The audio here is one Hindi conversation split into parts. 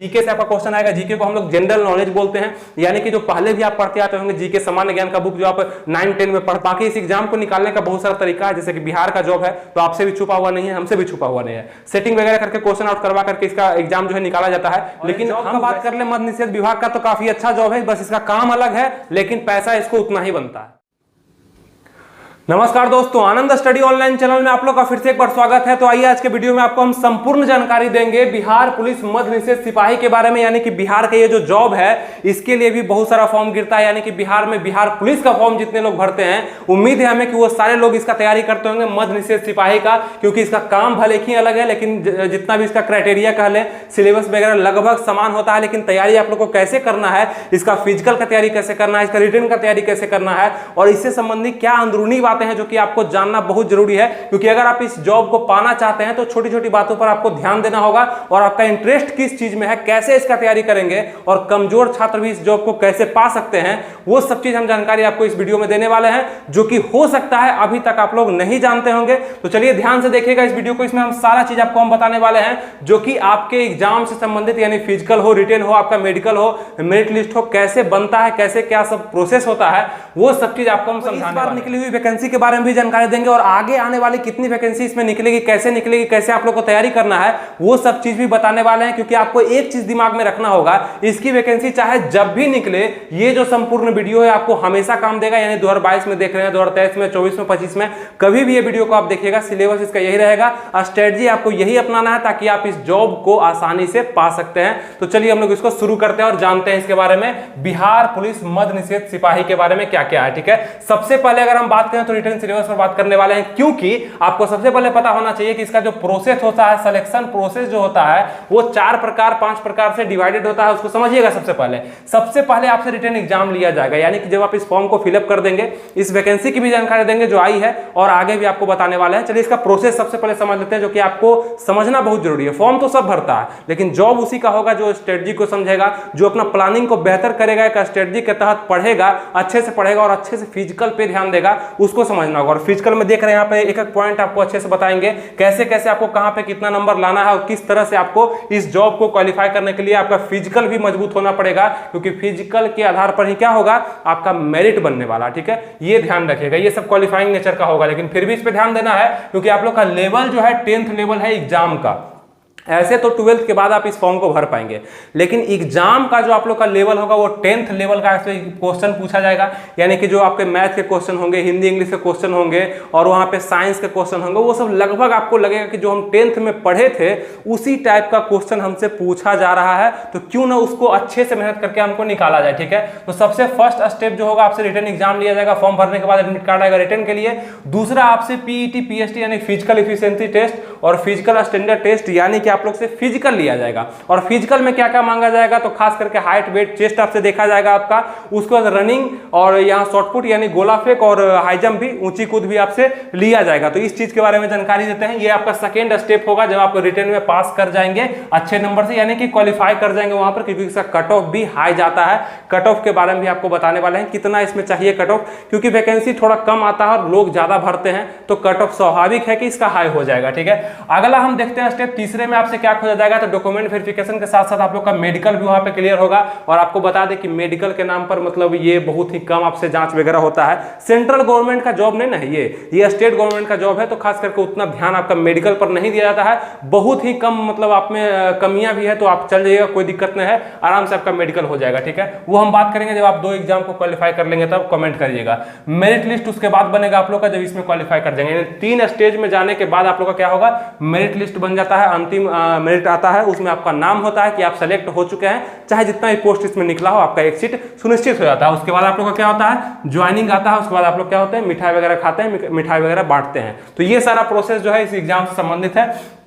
जीके से आपका क्वेश्चन आएगा। जीके को हम लोग जनरल नॉलेज बोलते हैं, यानी कि जो पहले भी आप पढ़ते आते होंगे जीके सामान्य ज्ञान का बुक जो आप 9-10 में पढ़। बाकी इस एग्जाम को निकालने का बहुत सारा तरीका है, जैसे कि बिहार का जॉब है तो आपसे भी छुपा हुआ नहीं है, हमसे भी छुपा हुआ नहीं है। सेटिंग वगैरह करके क्वेश्चन आउट करवा करके इसका एग्जाम जो है निकाला जाता है। लेकिन हम बात कर ले मद्य निषेध विभाग का, तो काफी अच्छा जॉब है, बस इसका काम अलग है लेकिन पैसा इसको उतना ही बनता है। नमस्कार दोस्तों, आनंद स्टडी ऑनलाइन चैनल में आप लोग का फिर से एक बार स्वागत है। तो आइए आज के वीडियो में आपको हम संपूर्ण जानकारी देंगे बिहार पुलिस मद्य निषेध सिपाही के बारे में, यानी कि बिहार का ये जो जॉब है इसके लिए भी बहुत सारा फॉर्म गिरता है, यानी कि बिहार में बिहार पुलिस का फॉर्म जितने लोग भरते हैं, उम्मीद है हमें कि वो सारे लोग इसका तैयारी करते होंगे मद्य निषेध सिपाही का, क्योंकि इसका काम भले ही अलग है लेकिन जितना भी इसका क्राइटेरिया कह लें, सिलेबस वगैरह लगभग समान होता है। लेकिन तैयारी आप लोग को कैसे करना है, इसका फिजिकल का तैयारी कैसे करना है, इसका रिटन का तैयारी कैसे करना है और इससे संबंधित क्या अंदरूनी बातें हैं जो कि आपको जानना बहुत जरूरी है। क्योंकि अगर आप इस जॉब को पाना चाहते हैं तो छोटी छोटी बातों पर आपको ध्यान देना होगा और आपका इंटरेस्ट किस चीज में है, कैसे इसका तैयारी करेंगे और कमजोर छात्र भी इस जॉब को कैसे पा सकते हैं, वो सब चीज हम जानकारी आपको इस वीडियो में देने वाले हैं, जो कि हो सकता है अभी तक आप लोग नहीं जानते होंगे। तो चलिए ध्यान से देखिएगा इस वीडियो को, इसमें हम सारा चीज आपको हम बताने वाले हैं जो कि आपके एग्जाम से संबंधित, यानी फिजिकल हो, रिटेन हो, आपका मेडिकल हो, मेरिट लिस्ट हो, कैसे बनता है, कैसे क्या सब प्रोसेस होता है, वो सब चीज आपको हम समझाने वाले हैं। निकली हुई वैकेंसी के बारे में भी जानकारी देंगे और आगे आने वाली कितनी वैकेंसी इसमें निकलेगी, कैसे आप लोग को तैयारी करना है, वो सब चीज भी बताने वाले हैं। क्योंकि आपको एक चीज दिमाग में रखना होगा, इसकी वैकेंसी चाहे जब भी निकले, ये जो संपूर्ण वीडियो है आपको हमेशा काम देगा। यानी 2022 में देख रहे हैं, 2023 में, 24 में, 25 में, कभी भी ये वीडियो को आप देखिएगा, सिलेबस इसका यही रहेगा, स्ट्रेटजी आपको यही अपनाना है ताकि आप इस जॉब को आसानी से पा सकते हैं। तो चलिए हम लोग इसको शुरू करते हैं और जानते हैं इसके बारे में, बिहार पुलिस मद्य निषेध सिपाही के बारे में क्या क्या है। ठीक है, सबसे पहले अगर हम बात करें तो रिटन सिलेबस पर बात करने वाले हैं, क्योंकि आपको सबसे पहले पता होना चाहिए कि इसका जो प्रोसेस होता है, सिलेक्शन प्रोसेस जो होता है, वो 4 प्रकार 5 प्रकार से डिवाइडेड होता है। उसको समझिएगा। सबसे पहले आपसे रिटन एग्जाम लिया जाएगा, यानी कि जब आप इस फॉर्म को फिलअप कर देंगे, इस वैकेंसी की भी जानकारी देंगे जो आई है और आगे भी आपको बताने वाले हैं। चलिए इसका प्रोसेस सबसे पहले समझ लेते हैं, जो कि आपको समझना बहुत जरूरी है। फॉर्म तो सब भरता है लेकिन जॉब उसी का होगा जो स्ट्रेटजी को समझेगा, जो अपना प्लानिंग को बेहतर करेगा, एक स्ट्रेटजी के तहत पढ़ेगा, अच्छे से पढ़ेगा और अच्छे से फिजिकल पे ध्यान देगा, उसको समझना होगा। और फिजिकल में देख रहे हैं यहाँ पे एक एक पॉइंट आपको अच्छे से बताएंगे, कैसे कैसे आपको कहां पे कितना नंबर लाना है और किस तरह से आपको इस जॉब को क्वालिफाई करने के लिए आपका फिजिकल भी मजबूत होना पड़ेगा, क्योंकि फिजिकल के आधार पर ही क्या होगा, आपका मेरिट बनने वाला। ठीक है, ये ध्यान रखिएगा। ये सब क्वालिफाइंग नेचर का होगा, लेकिन फिर भी इस पे ध्यान देना है क्योंकि आप लोग का लेवल जो है 10th लेवल है एग्जाम का। ऐसे तो 12th के बाद आप इस फॉर्म को भर पाएंगे, लेकिन एग्जाम का जो आप लोग का लेवल होगा वो 10th लेवल का क्वेश्चन पूछा जाएगा। यानी कि जो आपके मैथ के क्वेश्चन होंगे, हिंदी इंग्लिश के क्वेश्चन होंगे और वहां पे साइंस के क्वेश्चन होंगे, वो सब लगभग आपको लगेगा कि जो हम 10th में पढ़े थे उसी टाइप का क्वेश्चन हमसे पूछा जा रहा है, तो क्यों ना उसको अच्छे से मेहनत करके हमको निकाला जाए। ठीक है, तो सबसे फर्स्ट स्टेप जो होगा, आपसे रिटन एग्जाम लिया जाएगा। फॉर्म भरने के बाद एडमिट कार्ड आएगा रिटन के लिए। दूसरा आपसे पीईटी पीएसटी यानी फिजिकल एफिशिएंसी टेस्ट और फिजिकल स्टैंडर्ड टेस्ट, यानी कि आप लोग से फिजिकल लिया जाएगा। और फिजिकल में क्या क्या मांगा जाएगा, तो खास करके हाइट, वेट, चेस्ट आपसे देखा जाएगा आपका। उसके बाद रनिंग और यहाँ शॉर्टपुट यानी गोला फेंक और हाई जंप भी, ऊंची कूद भी आपसे लिया जाएगा। तो इस चीज के बारे में जानकारी देते हैं। ये आपका सेकेंड स्टेप होगा जब आप रिटन में पास कर जाएंगे अच्छे नंबर से, यानी कि क्वालिफाई कर जाएंगे वहां पर, क्योंकि इसका कट ऑफ भी हाई जाता है। कट ऑफ के बारे में भी आपको बताने वाले हैं, कितना इसमें चाहिए कट ऑफ, क्योंकि वैकेंसी थोड़ा कम आता है और लोग ज्यादा भरते हैं, तो कट ऑफ स्वाभाविक है कि इसका हाई हो जाएगा। ठीक है, अगला हम देखते हैं स्टेप तीसरे में आपसे क्या खोजा जाएगा, तो डॉक्यूमेंट वेरिफिकेशन के साथ साथ आप लोग का मेडिकल भी वहां पे क्लियर होगा। और आपको बता दें कि मेडिकल के नाम पर मतलब ये बहुत ही कम आपसे जांच वगैरह होता है। सेंट्रल गवर्नमेंट का जॉब नहीं ना है ये स्टेट गवर्नमेंट का जॉब है, तो खास करके उतना ध्यान आपका मेडिकल पर नहीं दिया जाता है। बहुत ही कम मतलब आप में कमियां भी है तो आप चल जाइएगा, कोई दिक्कत नहीं है, आराम से आपका मेडिकल हो जाएगा। ठीक है, वो हम बात करेंगे जब आप 2 एग्जाम को क्वालिफाई कर लेंगे, तब कमेंट करिएगा। मेरिट लिस्ट उसके बाद बनेगा आप लोग का, जब इसमें क्वालिफाई कर जाएंगे। 3 स्टेज में जाने के बाद आप लोग का क्या होगा, मेरिट लिस्ट बन जाता है, अंतिम मेरिट आता है, उसमें आपका नाम होता है कि आप सेलेक्ट हो चुके हैं। चाहे जितना भी पोस्ट इसमें निकला हो, आपका एक सीट सुनिश्चित हो जाता है। उसके बाद आप लोग का क्या होता है, ज्वाइनिंग आता है। उसके बाद आप लोग क्या होते हैं, मिठाई वगैरह खाते हैं, मिठाई वगैरह बांटते हैं। तो ये सारा प्रोसेस जो है इस एग्जाम से संबंधित है।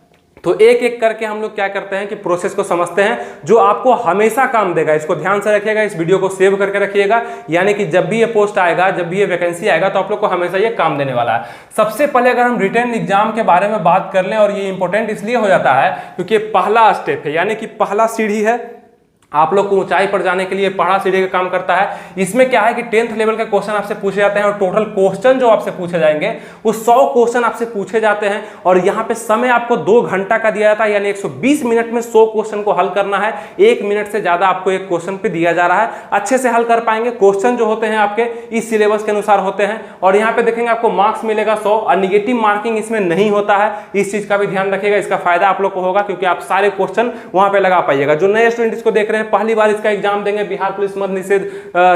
तो एक एक करके हम लोग क्या करते हैं कि प्रोसेस को समझते हैं, जो आपको हमेशा काम देगा। इसको ध्यान से रखिएगा, इस वीडियो को सेव करके रखिएगा, यानी कि जब भी ये पोस्ट आएगा, जब भी ये वैकेंसी आएगा, तो आप लोग को हमेशा ये काम देने वाला है। सबसे पहले अगर हम रिटन एग्जाम के बारे में बात कर लें, और ये इंपॉर्टेंट इसलिए हो जाता है क्योंकि पहला स्टेप है, यानी कि पहला सीढ़ी है आप लोग को ऊंचाई पर जाने के लिए पहाड़ा सीढ़ी का काम करता है। इसमें क्या है कि 10th लेवल के क्वेश्चन आपसे पूछे जाते हैं और टोटल क्वेश्चन जो आपसे पूछे जाएंगे वो 100 क्वेश्चन आपसे पूछे जाते हैं और यहाँ पे समय आपको 2 घंटा का दिया जाता है, यानी 120 मिनट में 100 क्वेश्चन को हल करना है। 1 मिनट से ज्यादा आपको एक क्वेश्चन पे दिया जा रहा है, अच्छे से हल कर पाएंगे। क्वेश्चन जो होते हैं आपके इस सिलेबस के अनुसार होते हैं और यहाँ पे देखेंगे आपको मार्क्स मिलेगा 100 और निगेटिव मार्किंग इसमें नहीं होता है। इस चीज का भी ध्यान रखिएगा, इसका फायदा आप लोग को होगा क्योंकि आप सारे क्वेश्चन वहां पे लगा पाइएगा। जो नए स्टूडेंट इसको देख रहे हैं, पहली बार इसका एग्जाम देंगे, बिहार पुलिस मद्य निषेध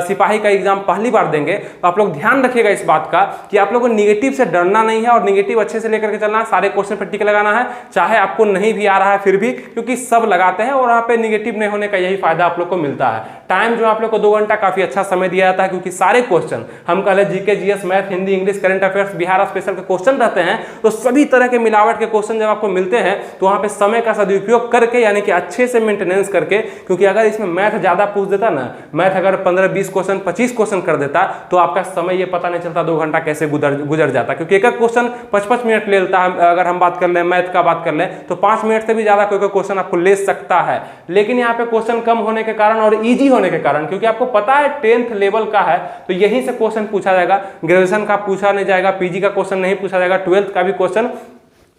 सिपाही का एग्जाम पहली बार देंगे, तो आप लोग ध्यान रखिएगा इस बात का कि आप लोगों को निगेटिव से डरना नहीं है और निगेटिव अच्छे से लेकर के चलना है। सारे क्वेश्चन पर टिक लगाना है, चाहे आपको नहीं भी आ रहा है फिर भी, क्योंकि सब लगाते हैं और वहां पे निगेटिव नहीं होने का यही फायदा आप लोग को मिलता है। टाइम जो आप लोग को 2 घंटा काफी अच्छा समय दिया जाता है क्योंकि सारे क्वेश्चन हम कह GK, GS, math, Hindi, English, current affairs, Bihar special के क्वेश्चन रहते हैं, तो सभी तरह के मिलावट के क्वेश्चन जब आपको मिलते हैं तो वहां पे समय का सदुपयोग करके, यानी कि अच्छे से मेंटेनेंस करके, क्योंकि अगर इसमें मैथ ज्यादा पूछ देता ना, मैथ अगर 15-20 क्वेश्चन 25 क्वेश्चन कर देता तो आपका समय ये पता नहीं चलता 2 घंटा कैसे गुजर जाता, क्योंकि एक क्वेश्चन 55 मिनट ले लेता है। अगर हम बात कर लें मैथ का बात कर लें तो 5 मिनट से भी ज्यादा कोई क्वेश्चन आपको ले सकता है। लेकिन यहाँ पे क्वेश्चन कम होने के कारण और इजी होने के कारण, क्योंकि आपको पता है 10th लेवल का है तो यहीं से क्वेश्चन पूछा जाएगा, ग्रेजुएशन का पूछा नहीं जाएगा, पीजी का क्वेश्चन नहीं पूछा जाएगा, 12th का भी क्वेश्चन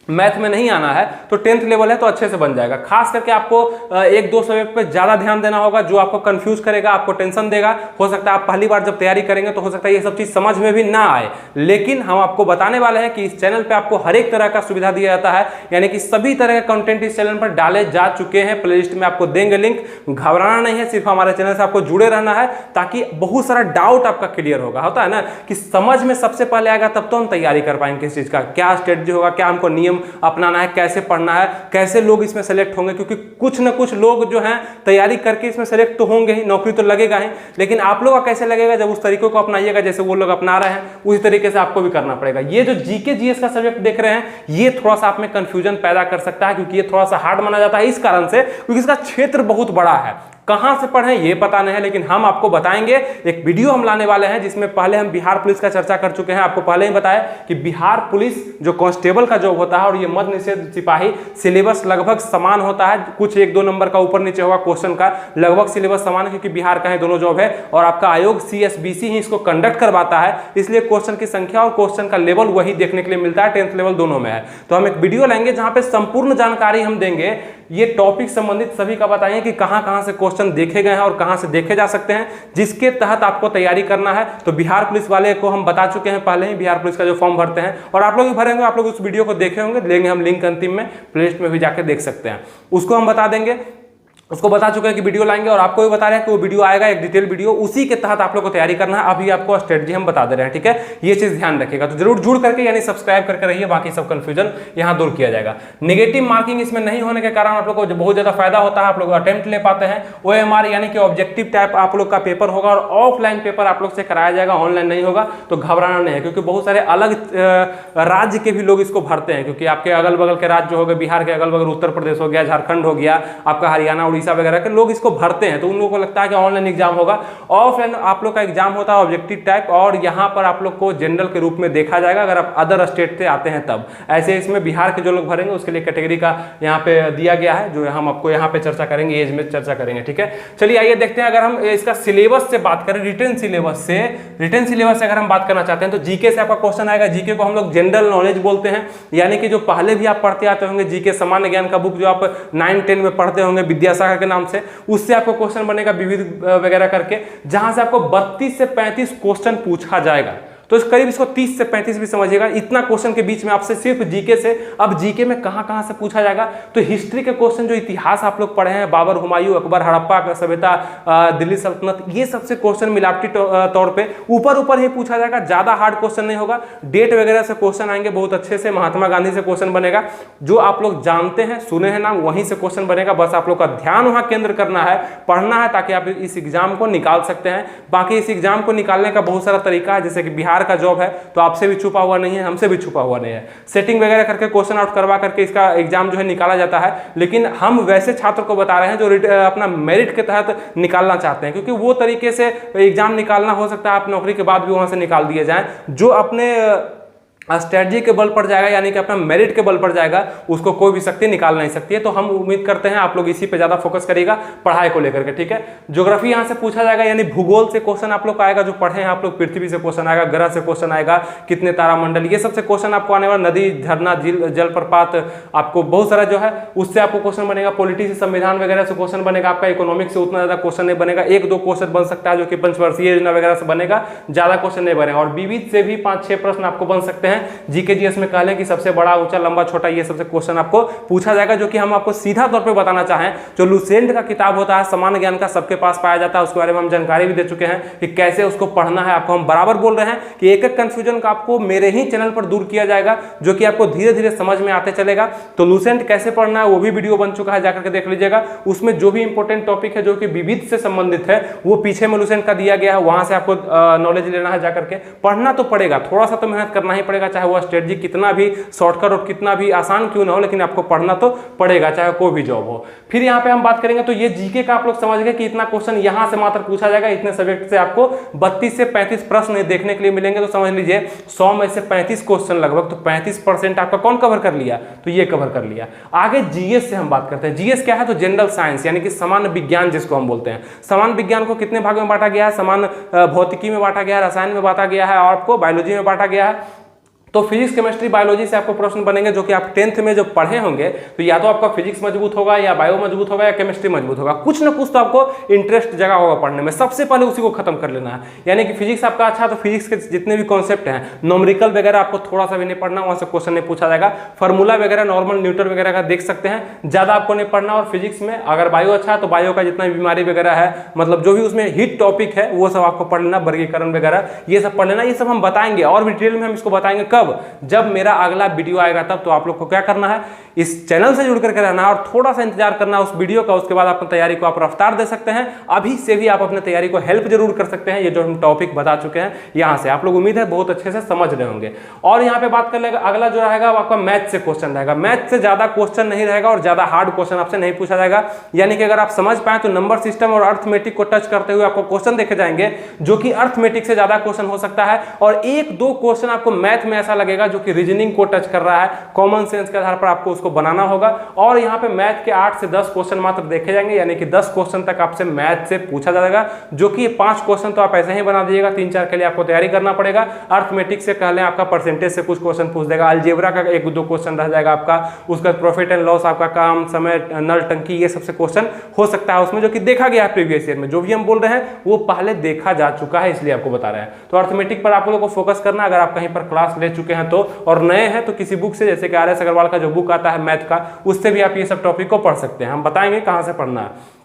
मैथ में नहीं आना है तो 10th लेवल है तो अच्छे से बन जाएगा। खास करके आपको 1-2 सब्जेक्ट पे ज्यादा ध्यान देना होगा, जो आपको कंफ्यूज करेगा, आपको टेंशन देगा। हो सकता है आप पहली बार जब तैयारी करेंगे तो हो सकता है ये सब चीज समझ में भी ना आए, लेकिन हम आपको बताने वाले हैं कि इस चैनल पे आपको हर एक तरह का सुविधा दिया जाता है, यानी कि सभी तरह के कंटेंट इस चैनल पर डाले जा चुके हैं। प्लेलिस्ट में आपको देंगे लिंक, घबराना नहीं है, सिर्फ हमारे चैनल से आपको जुड़े रहना है ताकि बहुत सारा डाउट आपका क्लियर होगा। होता है ना कि समझ में सबसे पहले आएगा तब तो हम तैयारी कर पाएंगे किस चीज का, क्या स्ट्रेटजी होगा, क्या हमको नियम अपनाना है, कैसे पढ़ना है, कैसे लोग इसमें सेलेक्ट होंगे, क्योंकि कुछ ना कुछ लोग जो हैं तैयारी करके इसमें सेलेक्ट तो होंगे ही, नौकरी तो लगेगा ही, लेकिन आप लोग का कैसे लगेगा जब उस तरीकों को अपनाइएगा जैसे वो लोग अपना रहे हैं, उसी तरीके से आपको भी करना पड़ेगा। ये जो जीके जीएस का सब्जेक्ट देख रहे हैं ये थोड़ा सा आप में कंफ्यूजन पैदा कर सकता है, क्योंकि ये थोड़ा सा हार्ड माना जाता है इस कारण से क्योंकि इसका क्षेत्र बहुत बड़ा है। कहां से पढ़ें ये पता नहीं है, लेकिन हम आपको बताएंगे। एक वीडियो हम लाने वाले हैं जिसमें पहले हम बिहार पुलिस का चर्चा कर चुके हैं, आपको पहले ही बताया कि बिहार पुलिस जो कांस्टेबल का जॉब होता है और ये मद्य निषेध सिपाही सिलेबस लगभग समान होता है, कुछ 1-2 नंबर का ऊपर नीचे होगा क्वेश्चन का, लगभग सिलेबस समान है क्योंकि बिहार का है, दोनों जॉब है और आपका आयोग CSBC ही इसको कंडक्ट करवाता है, इसलिए क्वेश्चन की संख्या और क्वेश्चन का लेवल वही देखने के लिए मिलता है, 10th लेवल दोनों में है। तो हम एक वीडियो लाएंगे जहां पे संपूर्ण जानकारी हम देंगे, ये टॉपिक संबंधित सभी का बताएंगे कि कहां से क्वेश्चन देखे गए हैं और कहां से देखे जा सकते हैं, जिसके तहत आपको तैयारी करना है। तो बिहार पुलिस वाले को हम बता चुके हैं पहले ही, बिहार पुलिस का जो फॉर्म भरते हैं और आप लोग भी भरेंगे, आप लोग उस वीडियो को देखे होंगे, लेंगे हम लिंक अंतिम में, प्लेलिस्ट में भी जाकर देख सकते हैं, उसको हम बता देंगे। उसको बता चुके हैं कि वीडियो लाएंगे और आपको भी बता रहे हैं कि वो वीडियो आएगा, एक डिटेल वीडियो, उसी के तहत आप लोग को तैयारी करना है। अभी आपको स्ट्रेटजी हम बता दे रहे हैं, ठीक है, ये चीज ध्यान रखिएगा। तो जरूर जुड़ करके यानी सब्सक्राइब करके रहिए, बाकी सब कंफ्यूजन यहां दूर किया जाएगा। नेगेटिव मार्किंग इसमें नहीं होने के कारण आप लोग को बहुत ज्यादा फायदा होता है, आप लोग अटेम्प्ट ले पाते हैं। OMR यानी कि ऑब्जेक्टिव टाइप आप लोग का पेपर होगा और ऑफलाइन पेपर आप लोग से कराया जाएगा, ऑनलाइन नहीं होगा, तो घबराना नहीं है, क्योंकि बहुत सारे अलग राज्य के भी लोग इसको भरते हैं, क्योंकि आपके अगल बगल के राज्य हो गए, बिहार के अगल बगल उत्तर प्रदेश हो गया, झारखंड हो गया, आपका हरियाणा उड़ीसा वगैरह के लोग को भरते हैं, तो उन लोगों को लगता है कि ऑनलाइन एग्जाम होगा। ऑफलाइन आप लोग का एग्जाम होता है ऑब्जेक्टिव टाइप, और यहां पर आप लोग को जनरल के रूप में देखा जाएगा अगर आप अदर स्टेट से आते हैं तब। ऐसे इसमें बिहार के जो लोग भरेंगे उसके लिए कैटेगरी का यहां पे दिया गया है, जो हम आपको यहां पे चर्चा करेंगे, एज में चर्चा करेंगे, ठीक है। चलिए आइए देखते हैं, अगर हम इसका सिलेबस से बात करें, रिटन सिलेबस से अगर हम बात करना चाहते हैं तो जीके से आपका क्वेश्चन आएगा। जीके को हम लोग जनरल नॉलेज बोलते हैं, यानी कि जो पहले भी आप पढ़ते आते होंगे, जीके सामान्य ज्ञान का बुक जो आप 9-10 में पढ़ते होंगे विद्यासागर के नाम से, उससे आपको क्वेश्चन बनेगा विविध वगैरह करके, जहां से आपको 32 से 35 क्वेश्चन पूछा जाएगा। तो इस करीब इसको 30 से 35 भी समझिएगा, इतना क्वेश्चन के बीच में आपसे सिर्फ जीके से। अब जीके में कहां से पूछा जाएगा, तो हिस्ट्री के क्वेश्चन, जो इतिहास आप लोग पढ़े हैं, बाबर, हुमायूं, अकबर, हड़प्पा का सभ्यता, दिल्ली सल्तनत, ये सबसे क्वेश्चन मिलावटी तौर पे ऊपर ही पूछा जाएगा, ज्यादा हार्ड क्वेश्चन नहीं होगा। डेट वगैरह से क्वेश्चन आएंगे बहुत अच्छे से, महात्मा गांधी से क्वेश्चन बनेगा, जो आप लोग जानते हैं, सुने हैं नाम, वहीं से क्वेश्चन बनेगा। बस आप लोग का ध्यान वहां केंद्र करना है, पढ़ना है, ताकि आप इस एग्जाम को निकाल सकते हैं। बाकी इस एग्जाम को निकालने का बहुत सारा तरीका है, जैसे कि बिहार का जॉब है तो आपसे भी छुपा हुआ नहीं है, हमसे भी छुपा हुआ नहीं है, सेटिंग वगैरह करके क्वेश्चन आउट करवा करके इसका एग्जाम जो है निकाला जाता है। लेकिन हम वैसे छात्र को बता रहे हैं जो अपना मेरिट के तहत निकालना चाहते हैं, क्योंकि वो तरीके से एग्जाम निकालना हो सकता है आप नौकरी के बाद भी वहां से निकाल दिए जाएं। जो अपने स्ट्रेटजी के बल पर जाएगा, यानी कि अपना मेरिट के बल पर जाएगा, उसको कोई भी शक्ति निकाल नहीं सकती है। तो हम उम्मीद करते हैं आप लोग इसी पे ज्यादा फोकस करिएगा पढ़ाई को लेकर के, ठीक है। ज्योग्राफी यहाँ से पूछा जाएगा, यानी भूगोल से क्वेश्चन आप लोग का आएगा, जो पढ़े हैं आप लोग, पृथ्वी से क्वेश्चन आएगा, ग्रह से क्वेश्चन आएगा, कितने तारामंडल, ये सबसे क्वेश्चन आपको आने वाला, नदी, झरना, जलप्रपात, आपको बहुत सारा जो है उससे आपको क्वेश्चन बनेगा। पॉलिटी से, संविधान वगैरह से क्वेश्चन बनेगा आपका। इकोनॉमिक्स से उतना ज्यादा क्वेश्चन नहीं बनेगा, 1-2 क्वेश्चन बन सकता है जो कि पंचवर्षीय योजना वगैरह से बनेगा, ज्यादा क्वेश्चन नहीं बनेगा। और विविध से भी 5-6 प्रश्न आपको बन सकते हैं। जीके जीएस में कह लें कि सबसे बड़ा, ऊंचा, लंबा, छोटा, ये सबसे क्वेश्चन आपको पूछा जाएगा, जो कि हम आपको सीधा तौर पे बताना चाहें, जो लुसेंट का किताब होता है, सामान्य ज्ञान का, सबके पास पाया जाता है, उसके बारे में हम जानकारी भी दे चुके हैं कि कैसे उसको पढ़ना है। आपको हम बराबर बोल रहे हैं कि एक एक कंफ्यूजन का आपको मेरे ही चैनल पर दूर किया जाएगा, जो कि आपको धीरे धीरे समझ में आते चलेगा। तो लुसेंट कैसे पढ़ना है वो भी वीडियो बन चुका है, जाकर के देख लीजिएगा। उसमें जो भी इंपॉर्टेंट टॉपिक है जो कि विविध से संबंधित है, वो पीछे में लुसेंट का दिया गया है, वहां से आपको नॉलेज लेना है। जाकर के पढ़ना तो पड़ेगा, थोड़ा सा तो मेहनत करना ही पड़ेगा, चाहे वो स्ट्रेटजी कितना भी शॉर्टकट और कितना भी आसान क्यों ना हो, लेकिन आपको पढ़ना तो पड़ेगा, चाहे कोई भी जॉब हो। फिर यहाँ पे हम बात करेंगे, तो ये जीके का आप लोग समझ गए कि इतना क्वेश्चन यहां से मात्र पूछा जाएगा। इतने सब्जेक्ट से आपको 32 से 35 प्रश्न देखने के लिए मिलेंगे। तो समझ लीजिए 100 में से 35 क्वेश्चन लगभग, तो 35% आपका कौन कवर कर लिया, तो ये कवर कर लिया। आगे जीएस से हम बात करते हैं। जीएस क्या है, तो जनरल साइंस, यानी कि सामान्य विज्ञान जिसको हम बोलते हैं। सामान्य विज्ञान को कितने भागों में बांटा गया है, सामान्य भौतिकी में बांटा गया है, रसायन में बांटा गया है, और आपको बायोलॉजी में बांटा गया है। तो फिजिक्स, केमिस्ट्री, बायोलॉजी से आपको प्रश्न बनेंगे, जो कि आप 10th में जो पढ़े होंगे, तो या तो आपका फिजिक्स मजबूत होगा, या बायो मजबूत होगा, या केमिस्ट्री मजबूत होगा। कुछ ना कुछ तो आपको इंटरेस्ट जगह होगा पढ़ने में, सबसे पहले उसी को खत्म कर लेना है। यानी कि फिजिक्स आपका अच्छा है तो फिजिक्स के जितने भी कॉन्सेप्ट हैं, न्यूमेरिकल वगैरह आपको थोड़ा सा भी नहीं पढ़ना, वहां से क्वेश्चन नहीं पूछा जाएगा। फार्मूला वगैरह, नॉर्मल, न्यूटन वगैरह का देख सकते हैं, ज्यादा आपको नहीं पढ़ना। और फिजिक्स में अगर बायो अच्छा है तो बायो का जितना भी बीमारी वगैरह है, मतलब जो भी उसमें हिट टॉपिक है, वो सब आपको पढ़ लेना, वर्गीकरण वगैरह ये सब पढ़ लेना। ये सब हम बताएंगे और डिटेल में हम इसको बताएंगे कब, जब मेरा अगला वीडियो आएगा तब। तो आप लोग को क्या करना है, इस चैनल से जुड़ करके रहना है और थोड़ा सा इंतजार करना है उस वीडियो का। उसके बाद अपनी तैयारी को आप रफ्तार दे सकते हैं। अभी से भी आप अपनी तैयारी को हेल्प जरूर कर सकते हैं। ये जो हम टॉपिक बता चुके हैं यहां से आप लोग उम्मीद है बहुत अच्छे से समझ रहे होंगे। और यहाँ पे बात कर लेगा, अगला जो रहेगा आपका मैथ से क्वेश्चन रहेगा। मैथ से ज्यादा क्वेश्चन नहीं रहेगा और ज्यादा हार्ड क्वेश्चन आपसे नहीं पूछा जाएगा। यानी कि अगर आप समझ पाए तो नंबर सिस्टम और अर्थमेटिक को टच करते हुए आपको क्वेश्चन देखे जाएंगे, जो कि अर्थमेटिक से ज्यादा क्वेश्चन हो सकता है। और 1-2 क्वेश्चन आपको मैथ में ऐसा लगेगा जो कि रीजनिंग को टच कर रहा है, कॉमन सेंस के आधार पर आपको उसको बनाना होगा। और यहाँ पे मैथ के 8 से 10 क्वेश्चन मात्र देखे जाएंगे, यानी कि 10 क्वेश्चन तक आपसे मैथ से पूछा जाएगा, जो कि 5 क्वेश्चन तो आप ऐसे ही बना दीजिएगा, 3-4 के लिए आपको तैयारी करना पड़ेगा। अर्थमेटिक से कह लें आपका परसेंटेज से कुछ क्वेश्चन पूछ देगा, अलजेब्रा का 1-2 क्वेश्चन रह जाएगा आपका, उसका प्रॉफिट एंड लॉस, आपका काम, समय, नल, टंकी, ये सबसे क्वेश्चन हो सकता है उसमें, जो कि देखा गया है प्रीवियस ईयर में। जो भी हम बोल रहे हैं वो पहले देखा जा चुका है, इसलिए आपको बता रहे हैं। तो अर्थमेटिक पर आप लोगों को फोकस करना, अगर आप कहीं पर क्लास ले चुके हैं तो, और नए हैं तो किसी बुक से, जैसे कि RS अग्रवाल का जो बुक आता है मैथ का, उससे भी आप ये सब टॉपिक को पढ़ सकते हैं। हम बताएंगे कहां से पढ़ना है।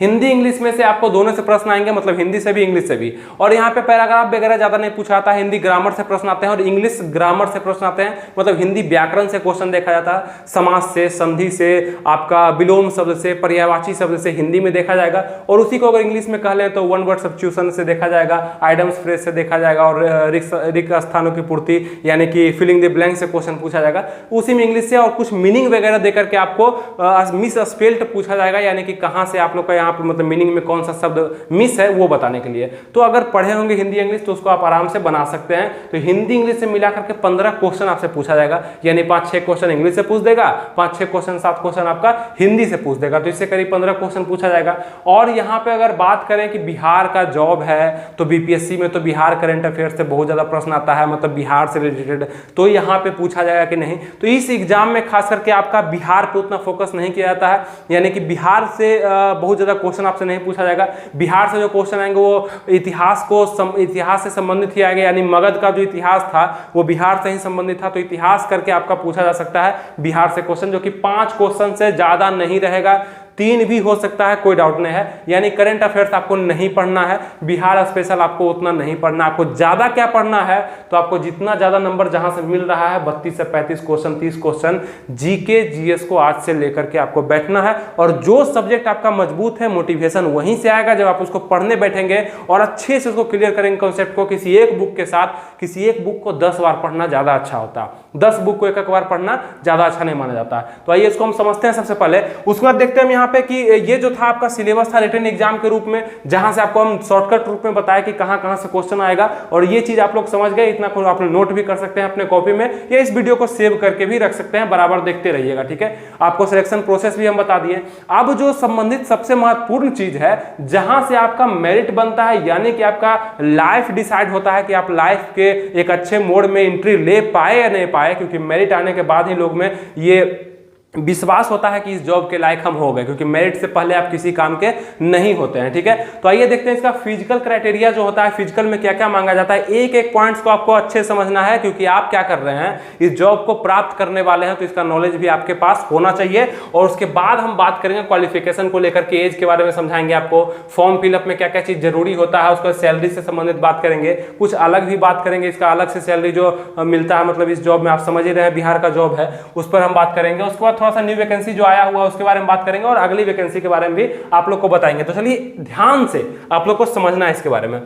हिंदी इंग्लिश में से आपको दोनों से प्रश्न आएंगे, मतलब हिंदी से भी इंग्लिश से भी। और यहाँ पे पैराग्राफ वगैरह ज्यादा नहीं पूछा जाता है, हिंदी ग्रामर से प्रश्न आते हैं और इंग्लिश ग्रामर से प्रश्न आते हैं, मतलब हिंदी व्याकरण से क्वेश्चन देखा जाता है, समास से, संधि से, आपका विलोम शब्द से, पर्यायवाची शब्द से हिंदी में देखा जाएगा। और उसी को अगर इंग्लिश में कह लें तो वन वर्ड सब्स्टिट्यूशन से देखा जाएगा, आइडम्स फ्रेज से देखा जाएगा, और रिक्त स्थानों की पूर्ति यानी कि फिलिंग द ब्लैंक से क्वेश्चन पूछा जाएगा उसी में इंग्लिश से। और कुछ मीनिंग वगैरह देकर के आपको मिस स्पेल्ड पूछा जाएगा, यानी कि कहाँ से आप लोग का यहाँ पर मतलब मीनिंग में कौन सा शब्द मिस है वो बताने के लिए। तो अगर पढ़े होंगे हिंदी इंग्लिश तो उसको आप आराम से बना सकते हैं। तो हिंदी इंग्लिश से मिला करके 15 क्वेश्चन आपसे पूछा जाएगा, यानी 5-6 क्वेश्चन इंग्लिश से पूछ देगा, 5-6 क्वेश्चन 7 क्वेश्चन आपका हिंदी से पूछ देगा, तो इससे करीब 15 क्वेश्चन पूछा जाएगा। और यहाँ पे अगर बात करें कि बिहार का जॉब है तो बीपीएससी में तो बिहार करंट अफेयर से बहुत ज्यादा प्रश्न आता है, मतलब बिहार से रिलेटेड, तो यहाँ पे पूछा जाएगा कि नहीं। तो इस एग्जाम में खास करके आपका बिहार पे उतना फोकस नहीं किया जाता है, यानी कि बिहार से बहुत ज्यादा क्वेश्चन आपसे नहीं पूछा जाएगा। बिहार से जो क्वेश्चन आएंगे वो इतिहास से संबंधित ही आएंगे, यानी मगध का जो इतिहास था वो बिहार से ही संबंधित था, तो इतिहास करके आपका पूछा जा सकता है बिहार से क्वेश्चन, जो कि 5 क्वेश्चन से ज्यादा नहीं रहेगा, 3 भी हो सकता है, कोई डाउट नहीं है। यानी करंट अफेयर्स आपको नहीं पढ़ना है, बिहार स्पेशल आपको उतना नहीं पढ़ना। आपको ज्यादा क्या पढ़ना है, तो आपको जितना ज्यादा नंबर जहां से मिल रहा है 32 से 35 क्वेश्चन, 30 क्वेश्चन जीके जीएस को आज से लेकर के आपको बैठना है। और जो सब्जेक्ट आपका मजबूत है, मोटिवेशन वहीं से आएगा जब आप उसको पढ़ने बैठेंगे और अच्छे से उसको क्लियर करेंगे कॉन्सेप्ट को। किसी एक बुक के साथ किसी एक बुक को 10 बार पढ़ना ज्यादा अच्छा होता है, 10 बुक को एक बार पढ़ना ज्यादा अच्छा नहीं माना जाता है। तो आइए इसको हम समझते हैं सबसे पहले, उसके बाद देखते हैं यहाँ यहाँ पे कि ये जो था आपका सिलेबस था रिटन एग्जाम के रूप में, जहां से आपको हम शॉर्टकट रूप में बताया कि कहां कहां से क्वेश्चन आएगा, और ये चीज आप लोग समझ गए। इतना आप लोग नोट भी कर सकते हैं अपने कॉपी में, या इस वीडियो को सेव करके भी रख सकते हैं, बराबर देखते रहिएगा, ठीक है। आपको सिलेक्शन प्रोसेस भी हम बता दिए। अब जो संबंधित सबसे महत्वपूर्ण चीज है, जहां से आपका मेरिट बनता है, यानी कि आपका लाइफ डिसाइड होता है कि आप लाइफ के एक अच्छे मोड में एंट्री ले पाए या नहीं पाए, क्योंकि मेरिट आने के बाद ही लोग में ये विश्वास होता है कि इस जॉब के लायक हम हो गए, क्योंकि मेरिट से पहले आप किसी काम के नहीं होते हैं, ठीक है। तो आइए देखते हैं इसका फिजिकल क्राइटेरिया जो होता है, फिजिकल में क्या क्या मांगा जाता है। एक एक पॉइंट्स को आपको अच्छे समझना है, क्योंकि आप क्या कर रहे हैं, इस जॉब को प्राप्त करने वाले हैं, तो इसका नॉलेज भी आपके पास होना चाहिए। और उसके बाद हम बात करेंगे क्वालिफिकेशन को लेकर के, एज के बारे में समझाएंगे आपको, फॉर्म फिलअप में क्या क्या चीज जरूरी होता है, उसका सैलरी से संबंधित बात करेंगे, कुछ अलग भी बात करेंगे, इसका अलग से सैलरी जो मिलता है, मतलब इस जॉब में आप समझ ही रहे हैं बिहार का जॉब है, उस पर हम बात करेंगे। उसके बाद थोड़ा सा न्यू वैकेंसी जो आया हुआ उसके बारे में बात करेंगे, और अगली वैकेंसी के बारे में भी आप लोग को बताएंगे। तो चलिए ध्यान से आप लोग को समझना है इसके बारे में।